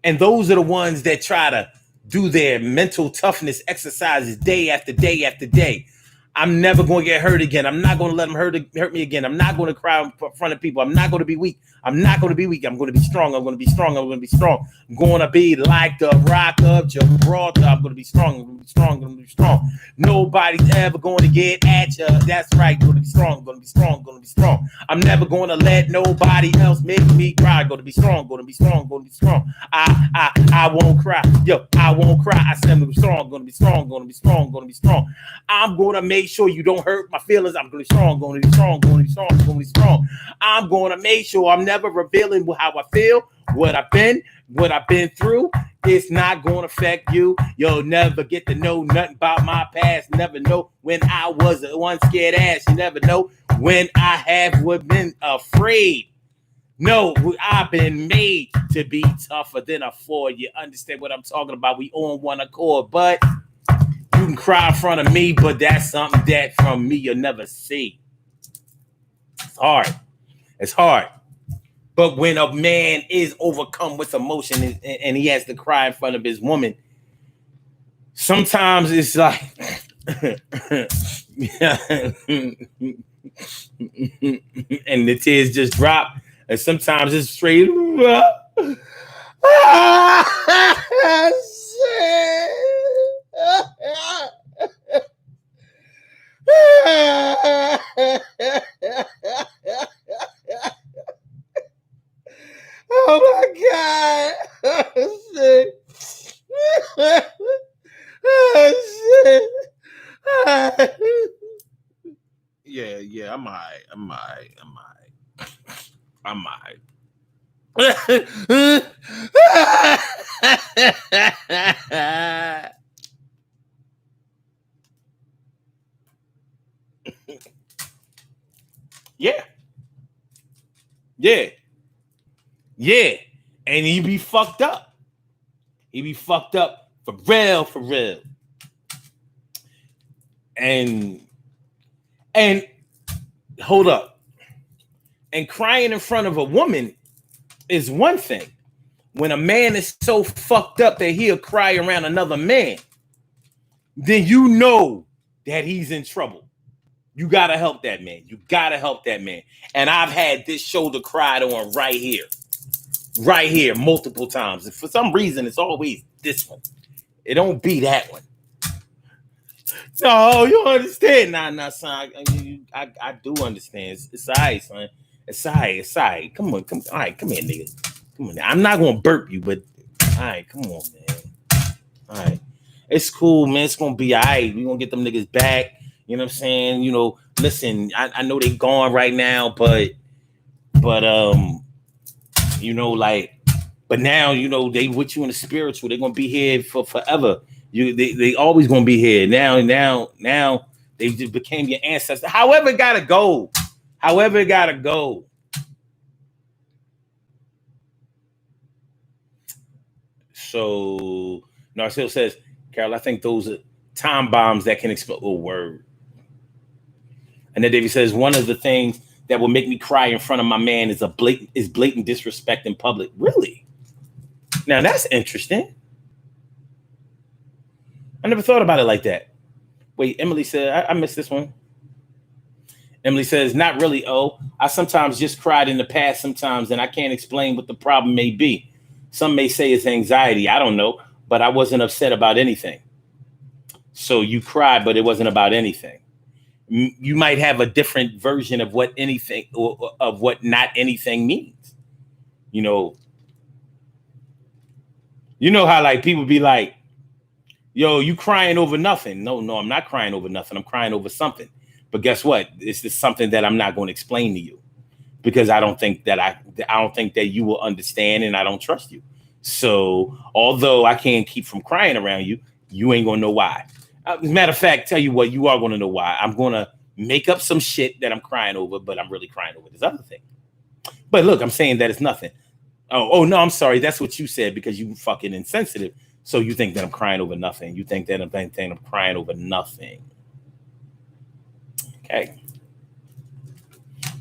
And those are the ones that try to do their mental toughness exercises day after day after day. I'm never going to get hurt again. I'm not going to let them hurt me again. I'm not going to cry in front of people. I'm not going to be weak. I'm not going to be weak. I'm going to be strong. I'm going to be strong. I'm going to be strong. I'm going to be like the rock of Gibraltar. I'm going to be strong. I'm going to be strong. I'm going to be strong. Nobody's ever going to get at you. That's right. I'm going to be strong. I'm going to be strong. I'm going to be strong. I'm never going to let nobody else make me cry. I'm going to be strong. I'm going to be strong. I'm going to be strong. I won't cry. Yo, I won't cry. I said I'm going to be strong. I'm going to be strong. I'm going to be strong. I'm going to be strong. I'm going to make sure you don't hurt my feelings. I'm going to be strong. I'm going to be strong. I'm going to be strong. I'm going to be strong. I'm going to make sure I'm never revealing how I feel, what I've been through. It's not going to affect you. You'll never get to know nothing about my past. Never know when I was one scared ass. You never know when I have been afraid. No, I've been made to be tougher than a 4. You understand what I'm talking about? We on one accord, but you can cry in front of me, but that's something that from me you'll never see. It's hard. It's hard. But when a man is overcome with emotion and he has to cry in front of his woman, sometimes it's like, and the tears just drop, and sometimes it's straight. Oh my God. Oh, shit. Oh, shit. Yeah, I'm all right. Yeah. And he be fucked up. He be fucked up for real. And hold up. And crying in front of a woman is one thing. When a man is so fucked up that he'll cry around another man, then you know that he's in trouble. You got to help that man. And I've had this shoulder cried on right here multiple times. And for some reason, it's always this one. It don't be that one. No, you understand? Nah, son. I do understand. It's all right, son. It's all right. It's all right. Come on, come. All right, come here, nigga. Come on. I'm not gonna burp you, but all right, come on, man. All right, it's cool, man. It's gonna be all right. We gonna get them niggas back. You know what I'm saying? Listen. I know they gone right now, but like, but now they with you in the spiritual. They're gonna be here for forever. They always gonna be here. Now they just became your ancestor. However, it gotta go. However, it gotta go. So Narcille says, Carol, I think those are time bombs that can explode. Oh, word. And then Davey says, one of the things that will make me cry in front of my man is blatant disrespect in public. Really? Now that's interesting. I never thought about it like that. Wait, Emily said, I missed this one. Emily says, not really, I sometimes just cried in the past sometimes, and I can't explain what the problem may be. Some may say it's anxiety. I don't know, but I wasn't upset about anything. So you cried, but it wasn't about anything. You might have a different version of what anything or of what not anything means. You know how like people be like, yo, you crying over nothing. No, I'm not crying over nothing. I'm crying over something. But guess what? It's just something that I'm not going to explain to you because I don't think that you will understand, and I don't trust you. So although I can't keep from crying around you, you ain't going to know why. As a matter of fact, tell you what, you are going to know why. I'm going to make up some shit that I'm crying over, but I'm really crying over this other thing. But look, I'm saying that it's nothing. Oh no, I'm sorry. That's what you said because you fucking insensitive. So you think that I'm crying over nothing. You think that I'm crying over nothing. Okay.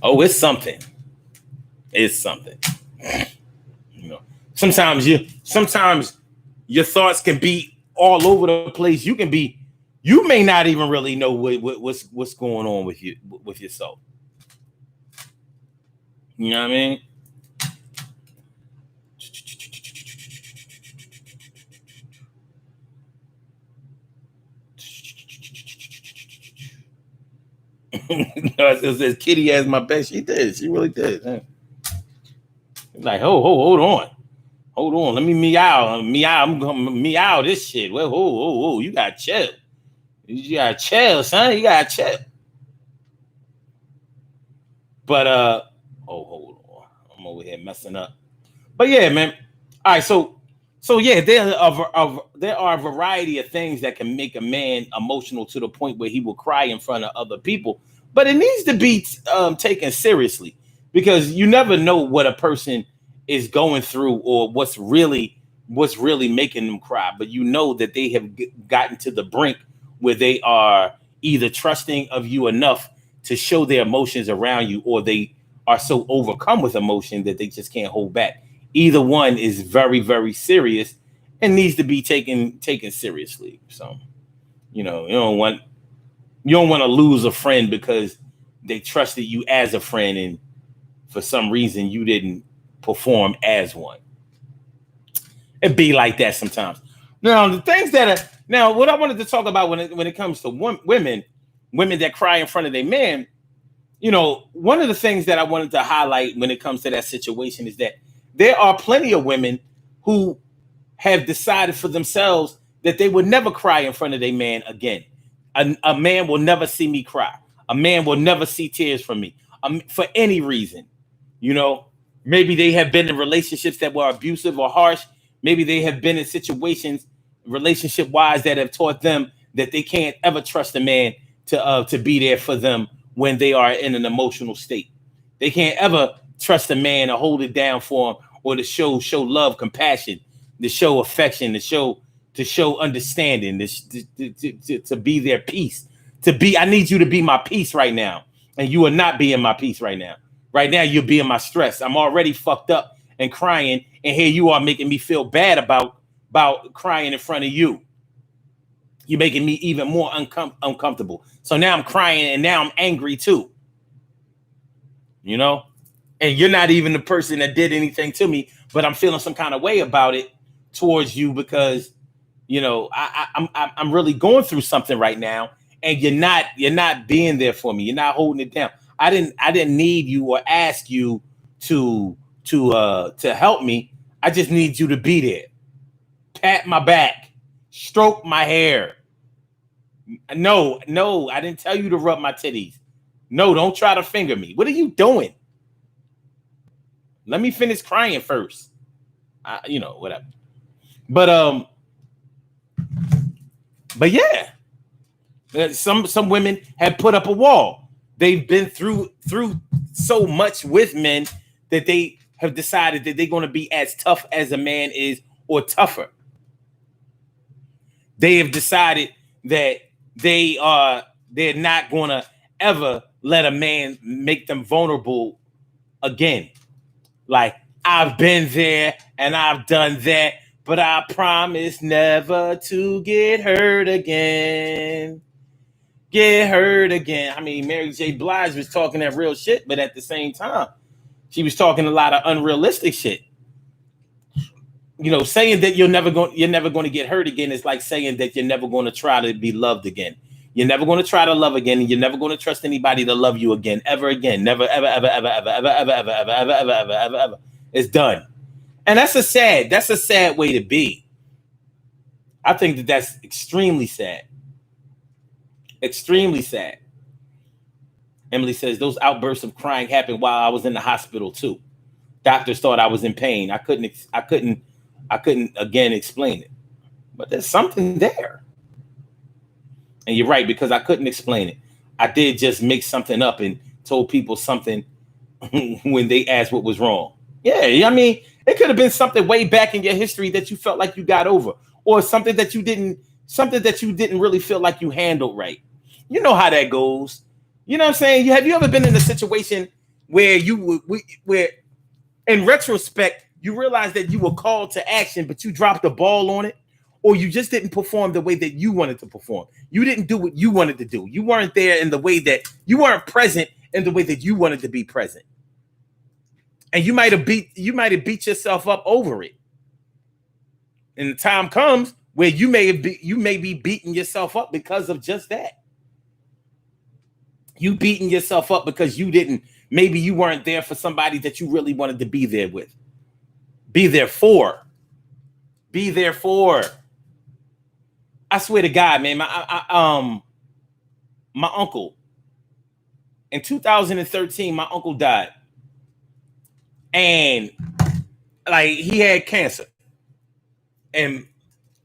Oh, it's something. It's something. Sometimes your thoughts can be all over the place. You may not even really know what's going on with yourself. You know what I mean? It says Kitty has my best. She did. She really did. Man. Like, hold on. Let me meow. I'm gonna meow this shit. Well, you got chill. You got chill, son. You got chill. But hold on. I'm over here messing up. But yeah, man. All right, so yeah, there are a variety of things that can make a man emotional to the point where he will cry in front of other people. But it needs to be taken seriously because you never know what a person is going through or what's really making them cry. But you know that they have gotten to the brink where they are either trusting of you enough to show their emotions around you, or they are so overcome with emotion that they just can't hold back. Either one is very, very serious and needs to be taken seriously. So, you don't want to lose a friend because they trusted you as a friend and for some reason you didn't perform as one. It be like that sometimes. Now, the things what I wanted to talk about when it comes to women that cry in front of their men, one of the things that I wanted to highlight when it comes to that situation is that there are plenty of women who have decided for themselves that they would never cry in front of their man again. A man will never see me cry. A man will never see tears from me for any reason. Maybe they have been in relationships that were abusive or harsh. Maybe they have been in situations relationship-wise that have taught them that they can't ever trust a man to be there for them when they are in an emotional state. They can't ever trust a man to hold it down for them or to show love, compassion, to show affection, to show understanding, to be their peace. I need you to be my peace right now. And you are not being my peace right now. Right now, you're being my stress. I'm already fucked up and crying. And here you are making me feel bad about crying in front of you. You're making me even more uncomfortable. So now I'm crying and now I'm angry too. And you're not even the person that did anything to me, but I'm feeling some kind of way about it towards you because, I'm really going through something right now, and you're not being there for me. You're not holding it down. I didn't need you or ask you to to help me. I just need you to be there. Pat my back, stroke my hair. No, I didn't tell you to rub my titties. No, don't try to finger me. What are you doing? Let me finish crying first. Whatever. But yeah, some women have put up a wall. They've been through so much with men that they have decided that they're going to be as tough as a man is, or tougher. They have decided that they're not going to ever let a man make them vulnerable again. Like, I've been there and I've done that, but I promise never to get hurt again. Get hurt again. I mean, Mary J. Blige was talking that real shit, but at the same time, she was talking a lot of unrealistic shit. Saying that you're never going to get hurt again is like saying that you're never going to try to be loved again. You're never going to try to love again, and you're never going to trust anybody to love you again, ever again. Never, ever, ever, ever, ever, ever, ever, ever, ever, ever, ever, ever, ever, ever. It's done. And that's a sad way to be. I think that that's extremely sad. Extremely sad. Emily says, those outbursts of crying happened while I was in the hospital too. Doctors thought I was in pain. I couldn't again explain it. But there's something there. And you're right, because I couldn't explain it. I did just make something up and told people something when they asked what was wrong. Yeah, I mean, it could have been something way back in your history that you felt like you got over, or something that you didn't really feel like you handled right. You know how that goes. You know what I'm saying? Have you ever been in a situation where where in retrospect you realize that you were called to action, but you dropped the ball on it, or you just didn't perform the way that you wanted to perform? You didn't do what you wanted to do. You weren't there in the way that you weren't present in the way that you wanted to be present. And you might have beat yourself up over it. And the time comes where you may be beating yourself up because of just that. You beating yourself up because maybe you weren't there for somebody that you really wanted to be there with. Be there for. I swear to God, man, my uncle, in 2013, my uncle died. And like, he had cancer. And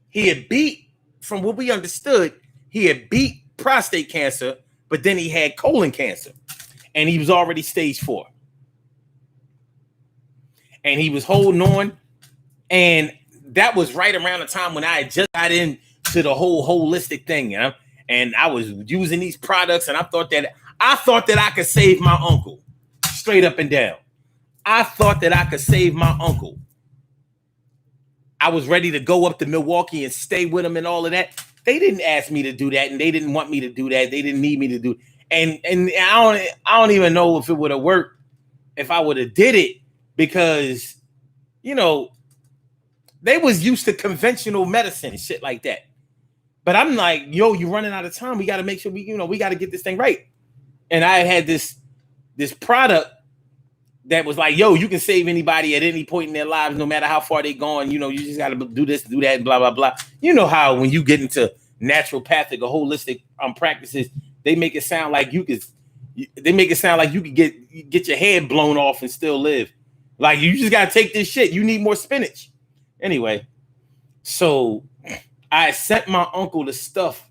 he had beat, from what we understood, he had beat prostate cancer, but then he had colon cancer. And he was already stage 4. And he was holding on. And that was right around the time when I had just got into the whole holistic thing, and I was using these products, and I thought that I could save my uncle, straight up and down. I thought that I could save my uncle. I was ready to go up to Milwaukee and stay with him and all of that. They didn't ask me to do that, and they didn't want me to do that. They didn't need me to do it. And I don't even know if it would have worked if I would have did it, because they was used to conventional medicine and shit like that. But I'm like, yo, you're running out of time. We got to make sure we got to get this thing right. And I had this product that was like, yo, you can save anybody at any point in their lives, no matter how far they're gone. You just got to do this, do that, blah, blah, blah. You know how when you get into naturopathic or holistic practices, they make it sound like you could get your head blown off and still live. Like, you just got to take this shit. You need more spinach. Anyway, so I sent my uncle the stuff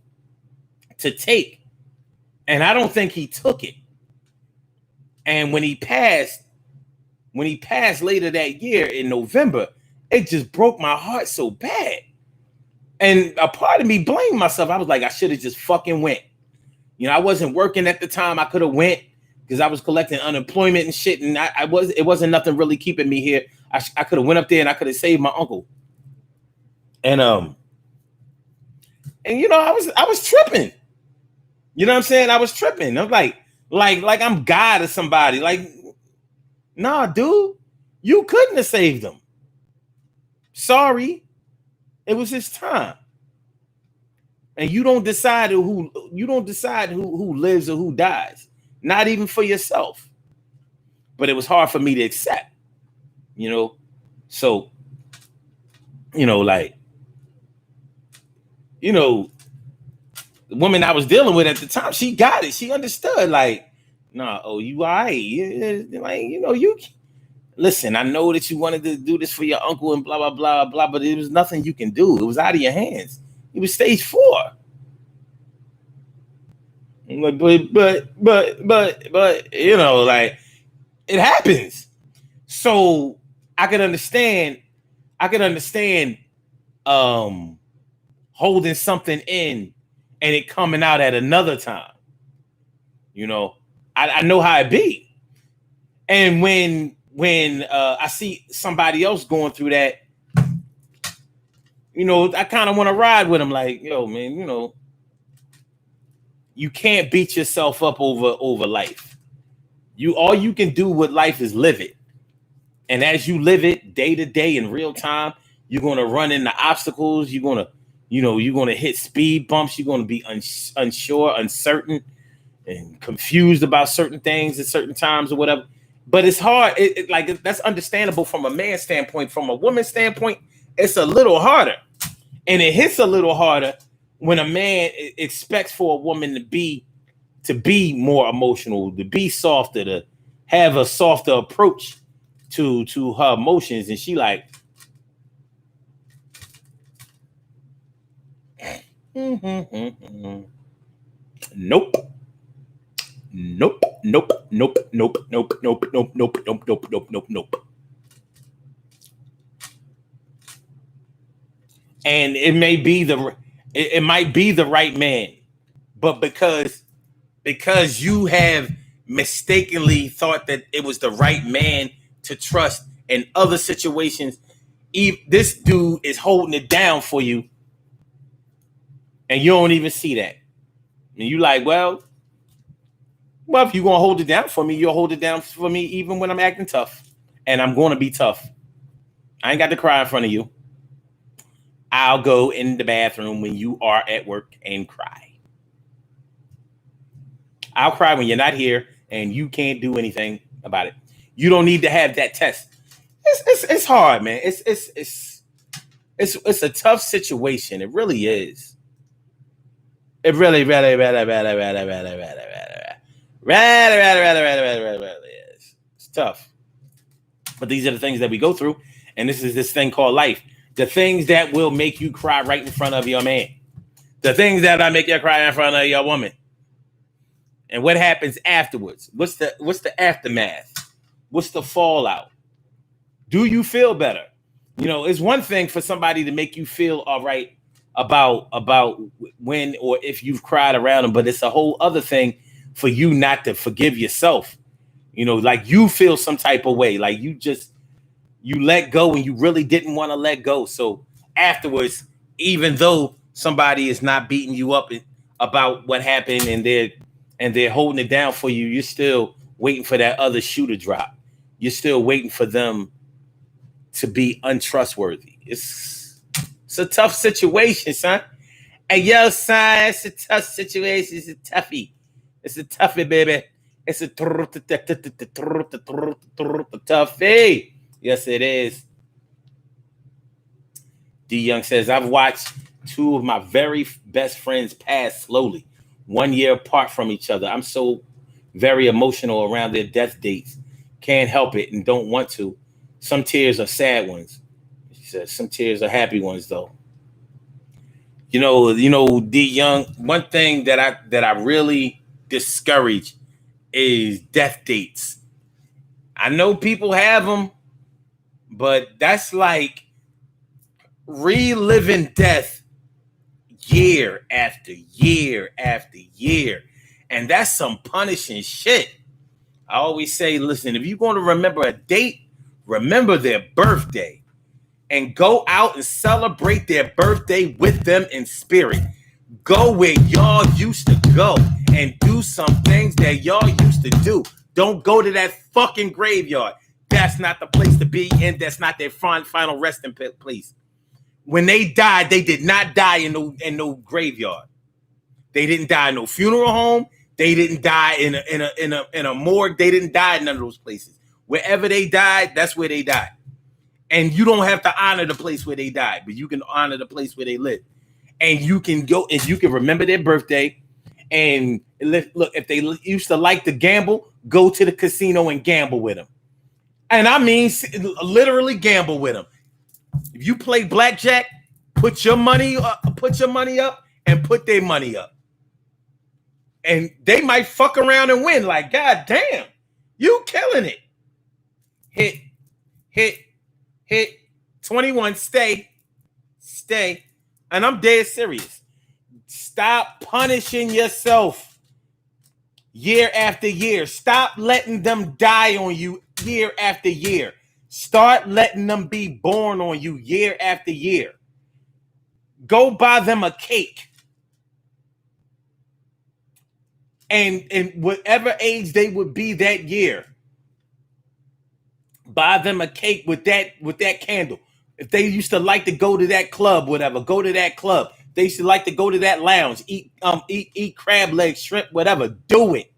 to take, and I don't think he took it. And when he passed later that year in November, it just broke my heart so bad. And a part of me blamed myself. I was like, I should have just fucking went. I wasn't working at the time. I could have went because I was collecting unemployment and shit. And it wasn't nothing really keeping me here. I could have went up there and I could have saved my uncle. And I was tripping. You know what I'm saying? I was tripping. I'm like I'm God or somebody. Like, nah, dude, you couldn't have saved him. Sorry. It was his time. And you don't decide who lives or who dies, not even for yourself. But it was hard for me to accept, you know. So, like, the woman I was dealing with at the time, she got it. She understood, like, nah, oh, you all right. Like, you listen, I know that you wanted to do this for your uncle and blah, blah, blah, blah, but there was nothing you can do. It was out of your hands. It was stage 4. But, like, it happens. So I could understand holding something in and it coming out at another time. I know how it be. And when I see somebody else going through that, I kind of want to ride with them, like, yo, man, you can't beat yourself up over life. All you can do with life is live it. And as you live it day to day in real time, you're going to run into obstacles. You're going to hit speed bumps. You're going to be unsure, uncertain, and confused about certain things at certain times or whatever. But it's hard. Like, that's understandable from a man's standpoint. From a woman's standpoint, it's a little harder. And it hits a little harder when a man expects for a woman to be more emotional, to be softer, to have a softer approach to her emotions. And she like, nope. And it might be the right man, but because you have mistakenly thought that it was the right man to trust in other situations, this dude is holding it down for you, and you don't even see that. And you like, well, if you're gonna hold it down for me, you'll hold it down for me even when I'm acting tough, and I'm going to be tough. I ain't got to cry in front of you. I'll go in the bathroom when you are at work and cry. I'll cry when you're not here and you can't do anything about it. You don't need to have that test. It's hard, man. It's a tough situation. It really is. It really is. It's tough. But these are the things that we go through, and this is this thing called life. The things that will make you cry right in front of your man. The things that make you cry in front of your woman. And what happens afterwards? What's the aftermath? What's the fallout? Do you feel better? It's one thing for somebody to make you feel all right about when or if you've cried around them, but it's a whole other thing for you not to forgive yourself. Like you feel some type of way, like you let go and you really didn't want to let go. So afterwards, even though somebody is not beating you up about what happened and they're holding it down for you, you're still waiting for that other shoe to drop. You're still waiting for them to be untrustworthy. It's a tough situation, son. And yo, son, it's a tough situation. It's a toughie. It's a toughie, baby. It's a toughie. Yes, it is. D Young says, I've watched two of my very best friends pass slowly, 1 year apart from each other. I'm so very emotional around their death dates. Can't help it and don't want to. Some tears are sad ones. She says, some tears are happy ones, though. D Young, one thing that I really discourage is death dates. I know people have them, but that's like reliving death year after year after year. And that's some punishing shit. I always say, listen, if you're going to remember a date, remember their birthday and go out and celebrate their birthday with them in spirit. Go where y'all used to go and do some things that y'all used to do. Don't go to that fucking graveyard. That's not the place to be in. That's not their final resting place. when they died, they did not die in no graveyard. They didn't die in no funeral home. They didn't die in a morgue. They didn't die in none of those places. Wherever they died, that's where they died. And you don't have to honor the place where they died, but you can honor the place where they lived. And you can go and you can remember their birthday. And look, if they used to like to gamble, go to the casino and gamble with them. And I mean, literally gamble with them. If you play blackjack, put your money up and put their money up. And they might fuck around and win. Like, God damn, you killing it. Hit, 21, stay. And I'm dead serious. Stop punishing yourself year after year. Stop letting them die on you year after year. Start letting them be born on you year after year. Go buy them a cake. And whatever age they would be that year, buy them a cake with that candle. If they used to like to go to that club, whatever, go to that club. They used to like to go to that lounge, eat crab legs, shrimp, whatever. Do it.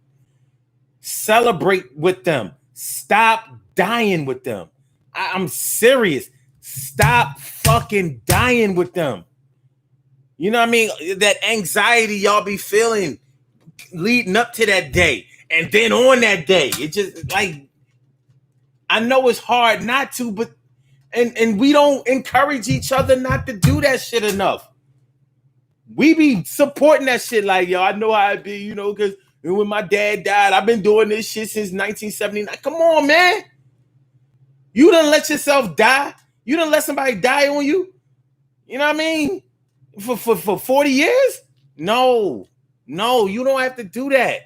Celebrate with them. Stop dying with them. I'm serious. Stop fucking dying with them. You know what I mean? That anxiety y'all be feeling leading up to that day. And then on that day, it just like, I know it's hard not to, but and we don't encourage each other not to do that shit enough. We be supporting that shit like, yo, I know how it be, you know, because when my dad died, I've been doing this shit since 1979. Come on, man. You done let yourself die. You done let somebody die on you. You know what I mean? For 40 years? No, you don't have to do that.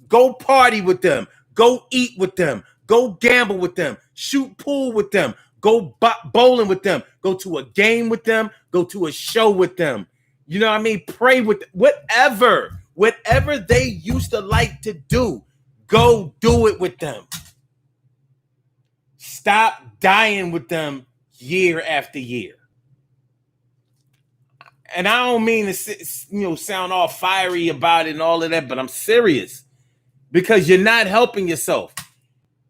Go party with them. Go eat with them. Go gamble with them. Shoot pool with them. Go bowling with them. Go to a game with them. Go to a show with them. You know what I mean? Pray with them. Whatever they used to like to do, go do it with them. Stop dying with them year after year. And I don't mean to, sound all fiery about it and all of that, but I'm serious because you're not helping yourself.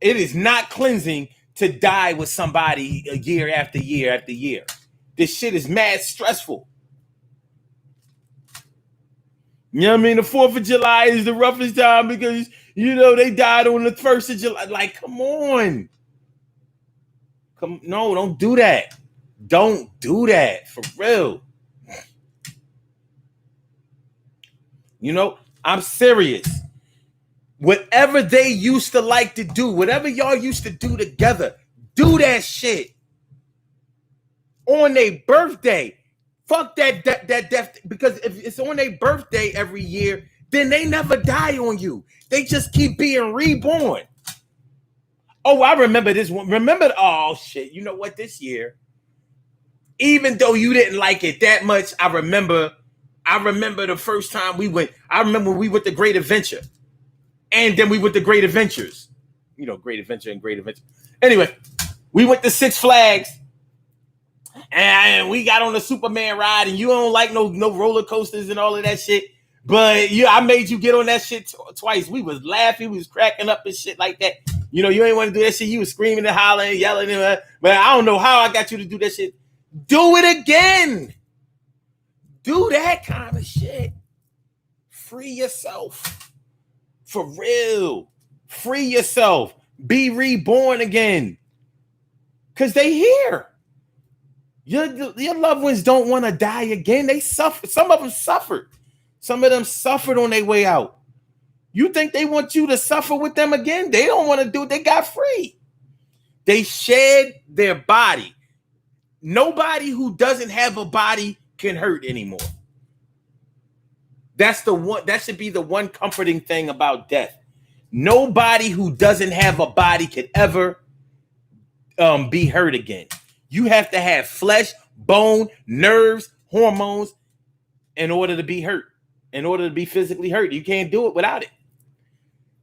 It is not cleansing to die with somebody a year after year after year. This shit is mad stressful. You know what I mean? The 4th of July is the roughest time because, they died on the 1st of July. Like, come on. No, don't do that. Don't do that. For real. I'm serious. Whatever they used to like to do, whatever y'all used to do together, do that shit. On their birthday. Fuck that death, because if it's on their birthday every year, then they never die on you. They just keep being reborn. Oh, I remember this one. Oh shit. You know what? This year, even though you didn't like it that much, I remember the first time we went. I remember we went to Great Adventure. And then we went to Great Adventures. Great Adventure and Great Adventure. Anyway, we went to Six Flags. And we got on the Superman ride, and you don't like no roller coasters and all of that shit. But I made you get on that shit twice. We was laughing, we was cracking up and shit like that. You ain't want to do that shit. You was screaming and hollering, yelling, but I don't know how I got you to do that shit. Do it again. Do that kind of shit. Free yourself. For real. Free yourself. Be reborn again. Because they here. Your loved ones don't want to die again. They suffer. Some of them suffered. Some of them suffered on their way out. You think they want you to suffer with them again? They don't want to do it. They got free. They shed their body. Nobody who doesn't have a body can hurt anymore. That's the one. That should be the one comforting thing about death. Nobody who doesn't have a body can ever be hurt again. You have to have flesh, bone, nerves, hormones in order to be hurt, in order to be physically hurt. You can't do it without it.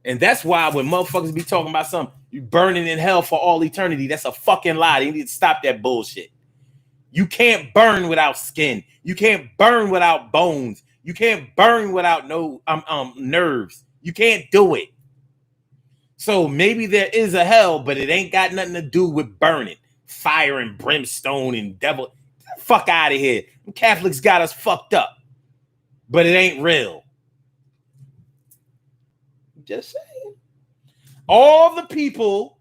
And that's why when motherfuckers be talking about you burning in hell for all eternity, that's a fucking lie. They need to stop that bullshit. You can't burn without skin. You can't burn without bones. You can't burn without no nerves. You can't do it. So maybe there is a hell, but it ain't got nothing to do with burning, fire and brimstone and devil. Get the fuck out of here. The Catholics got us fucked up, but it ain't real. Just saying. All the people,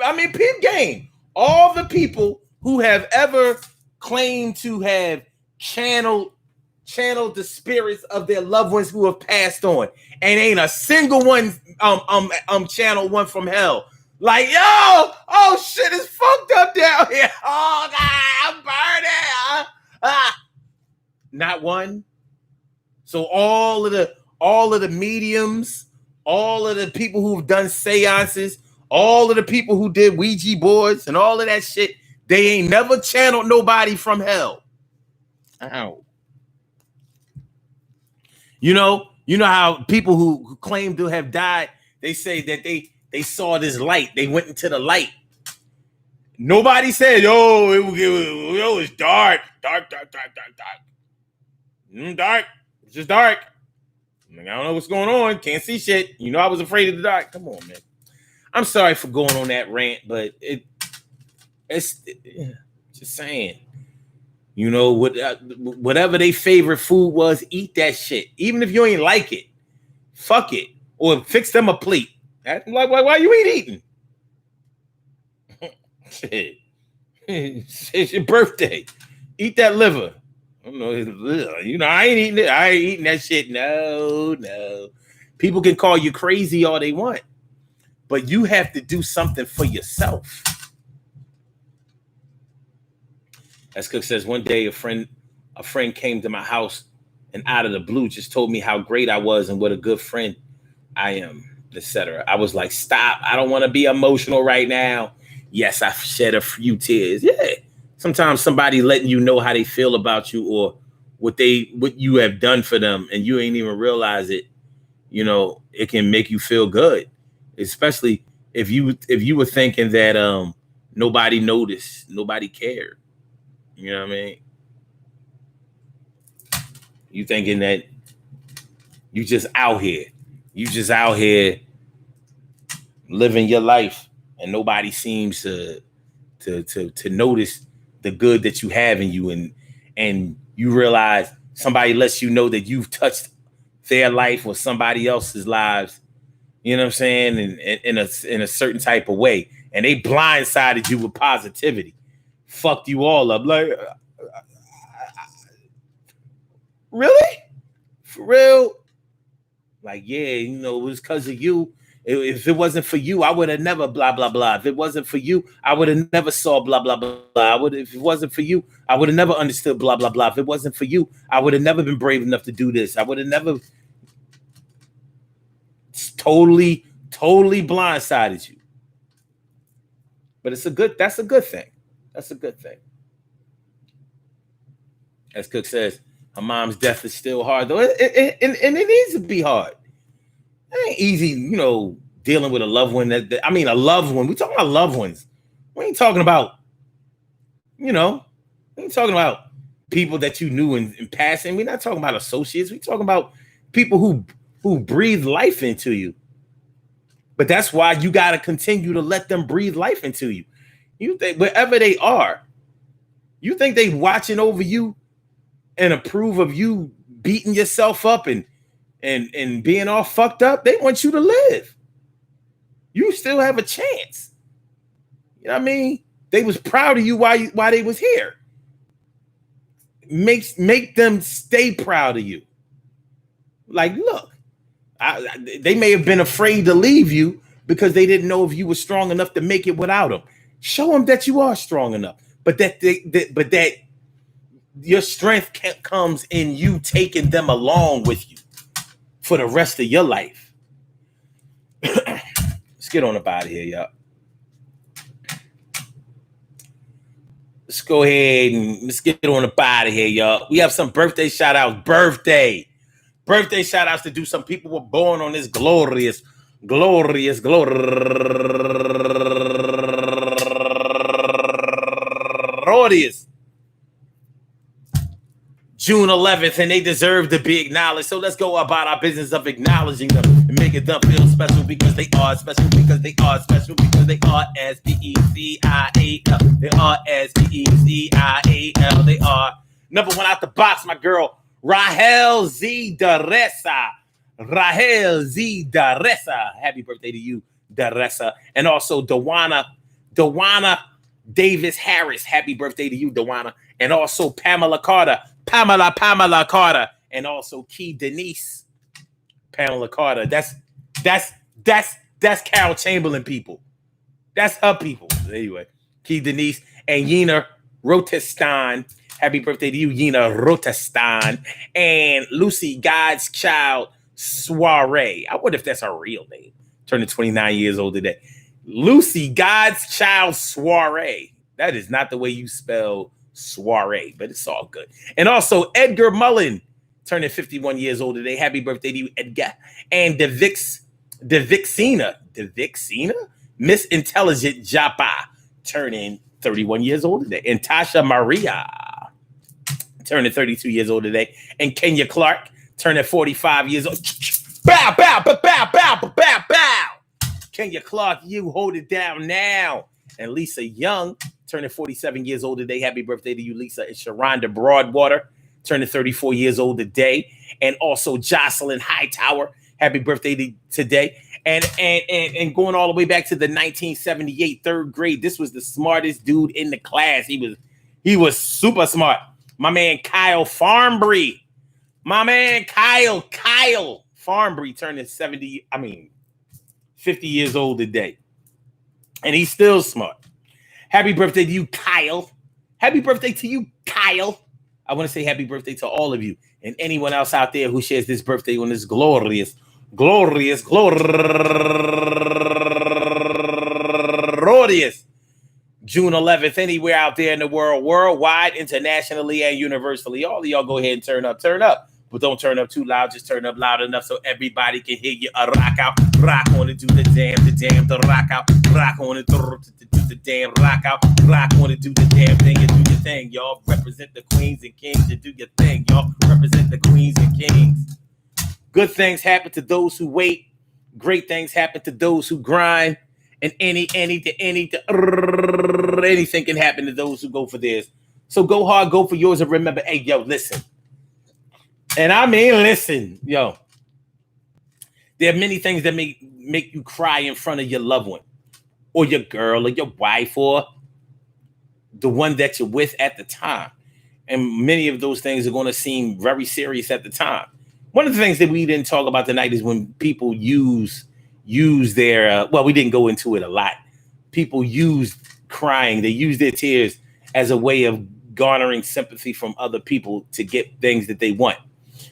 I mean, peep game. All the people who have ever claimed to have channeled the spirits of their loved ones who have passed on, and ain't a single one channeled one from hell. Like, yo, oh shit, it's fucked up down here. Oh God, I'm burning. Not one. So all of the mediums, all of the people who've done seances, all of the people who did Ouija boards and all of that shit, they ain't never channeled nobody from hell. Ow. You know how people who claim to have died, they say that they saw this light. They went into the light. Nobody said, yo, it's dark. Dark. Dark. It's just dark. I don't know what's going on. Can't see shit. You know I was afraid of the dark. Come on, man. I'm sorry for going on that rant, but it's just saying. You know, whatever their favorite food was, eat that shit. Even if you ain't like it, fuck it. Or fix them a plate. Like, why you ain't eating? Shit. It's your birthday. Eat that liver. I don't know. You know, I ain't eating it. I ain't eating that shit. No. People can call you crazy all they want, but you have to do something for yourself. As Cook says, one day a friend came to my house and out of the blue just told me how great I was and what a good friend I am, etc. I was like, stop. I don't want to be emotional right now. Yes, I shed a few tears. Yeah. Sometimes somebody letting you know how they feel about you or what you have done for them and you ain't even realize it. You know, it can make you feel good, especially if you were thinking that nobody noticed, nobody cared. You know what I mean? You thinking that you just out here living your life and nobody seems to notice the good that you have in you, and you realize somebody lets you know that you've touched their life or somebody else's lives, you know what I'm saying, in a certain type of way, and they blindsided you with positivity. Fucked you all up. Like, really? For real? Like, yeah, you know, it was because of you. If it wasn't for you, I would have never blah, blah, blah. If it wasn't for you, I would have never saw blah, blah, blah. If it wasn't for you, I would have never understood blah, blah, blah. If it wasn't for you, I would have never been brave enough to do this. I would have never totally blindsided you. But that's a good thing. That's a good thing. As Cook says, her mom's death is still hard, though. And it needs to be hard. It ain't easy, you know, dealing with a loved one. A loved one. We talking about loved ones. We ain't talking about, you know, we ain't talking about people that you knew in passing. We're not talking about associates. We're talking about people who breathe life into you. But that's why you got to continue to let them breathe life into you. You think wherever they are, you think they watching over you and approve of you beating yourself up and being all fucked up? They want you to live. You still have a chance. You know what I mean? They was proud of you while they was here. Make them stay proud of you. Like, look, they may have been afraid to leave you because they didn't know if you were strong enough to make it without them. Show them that you are strong enough, but that your strength comes in you taking them along with you for the rest of your life. Let's get on up out of here, y'all. Let's go ahead and let's get on up out of here, y'all. We have some birthday shout outs. Birthday shout outs to do. Some people were born on this glorious June 11th, and they deserve to be acknowledged. So let's go about our business of acknowledging them and making them feel special because they are special, because they are special, because they are SPECIAL. They are SPECIAL. They are number one out the box, my girl, Rahel Z. Daressa. Rahel Z. Daressa. Happy birthday to you, Daressa. And also Dawana Davis Harris. Happy birthday to you, Dawana. And also Pamela Carter. Pamela Carter. And also Key Denise. Pamela Carter. That's Carol Chamberlain people. That's her people. Anyway, Key Denise and Yena Rotestan. Happy birthday to you, Yena Rotestan. And Lucy God's Child Soiree. I wonder if that's her real name. Turning 29 years old today. Lucy God's Child Soiree. That is not the way you spell soiree, but it's all good. And also Edgar Mullen, turning 51 years old today. Happy birthday to you, Edgar. And the Vixina, Miss Intelligent Japa, turning 31 years old today. And Tasha Maria, turning 32 years old today. And Kenya Clark, turning 45 years old. Bow, bow, bow, bow, bow, bow, bow. Kenya Clark, you hold it down now. And Lisa Young, turning 47 years old today. Happy birthday to you, Lisa. And Sharonda Broadwater, turning 34 years old today. And also Jocelyn Hightower, happy birthday today. And going all the way back to the 1978 third grade, this was the smartest dude in the class. He was super smart. My man Kyle Farmbry. Kyle Farmbry turning 50 years old today. And he's still smart. Happy birthday to you, Kyle. Happy birthday to you, Kyle. I want to say happy birthday to all of you and anyone else out there who shares this birthday on this glorious June 11th, anywhere out there in the world, worldwide, internationally, and universally. All of y'all go ahead and turn up. But don't turn up too loud. Just turn up loud enough so everybody can hear you. Rock out, rock on it, do the damn, the rock out, rock on it, do the damn, rock out, rock on it, do the damn thing, and do your thing, y'all. Represent the queens and kings and do your thing, y'all. Represent the queens and kings. Good things happen to those who wait. Great things happen to those who grind. And anything can happen to those who go for theirs. So go hard, go for yours, and remember, hey, yo, listen. And I mean, listen, yo. There are many things that make you cry in front of your loved one, or your girl, or your wife, or the one that you're with at the time. And many of those things are going to seem very serious at the time. One of the things that we didn't talk about tonight is when people use their, we didn't go into it a lot. People use crying. They use their tears as a way of garnering sympathy from other people to get things that they want.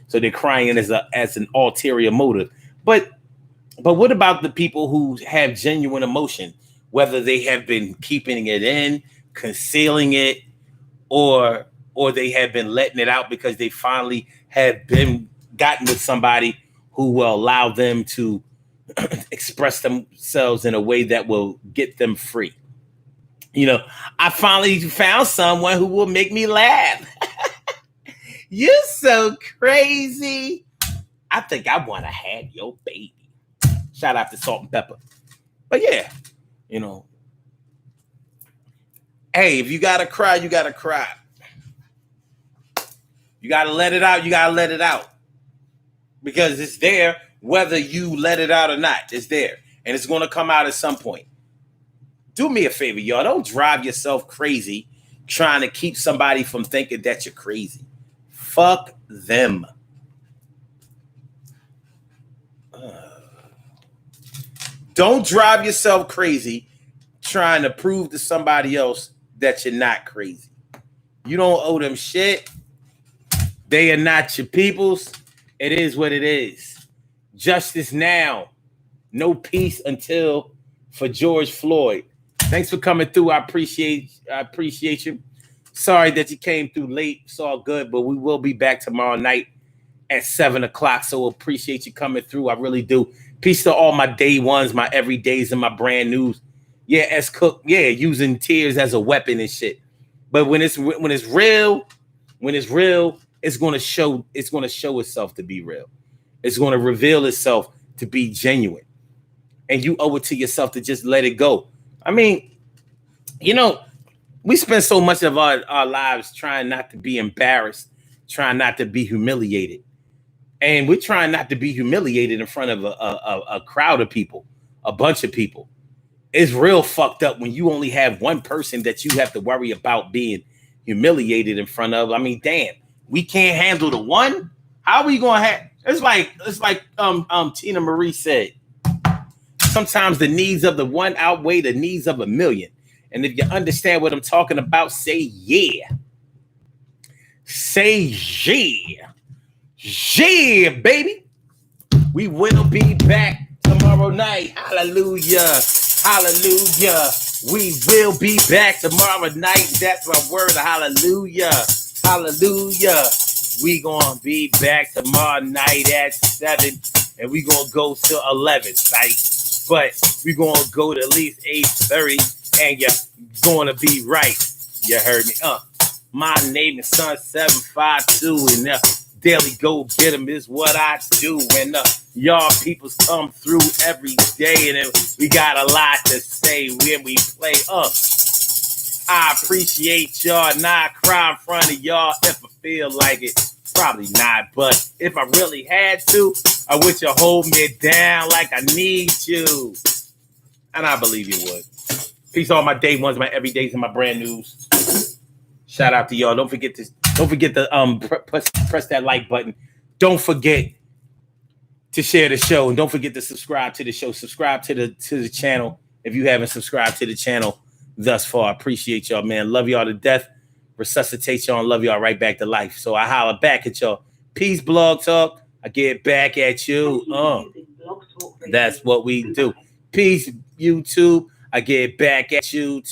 So they're crying as an ulterior motive. But what about the people who have genuine emotion, whether they have been keeping it in, concealing it, or they have been letting it out because they finally have been gotten with somebody who will allow them to express themselves in a way that will get them free. You know, I finally found someone who will make me laugh. You're so crazy. I think I want to have your baby. Shout out to Salt and Pepper. But yeah, you know, hey, if you got to cry, you got to cry. You got to let it out. You got to let it out. Because it's there, whether you let it out or not. It's there. And it's going to come out at some point. Do me a favor, y'all. Don't drive yourself crazy trying to keep somebody from thinking that you're crazy. Fuck them. Don't drive yourself crazy trying to prove to somebody else that you're not crazy. You don't owe them shit. They are not your peoples. It is what it is. Justice now. No peace until for George Floyd. Thanks for coming through. I appreciate you. Sorry that you came through late. It's all good, but we will be back tomorrow night at 7:00. So appreciate you coming through. I really do. Peace to all my day ones, my everydays, and my brand news. Yeah, S Cook. Yeah, using tears as a weapon and shit. But when it's real, it's going to show itself to be real. It's going to reveal itself to be genuine. And you owe it to yourself to just let it go. I mean, we spend so much of our lives trying not to be embarrassed, trying not to be humiliated. And we're trying not to be humiliated in front of a crowd of people, a bunch of people. It's real fucked up when you only have one person that you have to worry about being humiliated in front of. I mean, damn, we can't handle the one. How are we gonna have? It's like Tina Marie said. Sometimes the needs of the one outweigh the needs of a million. And if you understand what I'm talking about, say yeah. Say yeah. Yeah, baby. We will be back tomorrow night. Hallelujah. Hallelujah. We will be back tomorrow night. That's my word. Hallelujah. Hallelujah. We gonna be back tomorrow night at 7. And we gonna go to 11, right? But we gonna go to at least 8:30. And you're gonna be right. You heard me. My name is Sun 752, and daily go get 'em is what I do. And y'all peoples come through every day, and we got a lot to say when we play. I appreciate y'all. Not cry in front of y'all if I feel like it. Probably not, but if I really had to, I wish you hold me down like I need you. And I believe you would. Peace all my day ones, my everydays, and my brand news. Shout out to y'all. Don't forget to press that like button. Don't forget to share the show, and don't forget to subscribe to the show. Subscribe to the channel if you haven't subscribed to the channel thus far. I appreciate y'all, man. Love y'all to death. Resuscitate y'all and love y'all right back to life. So I holler back at y'all. Peace, Blog Talk. I get back at you. That's what we do. Peace, YouTube. I get back at you too.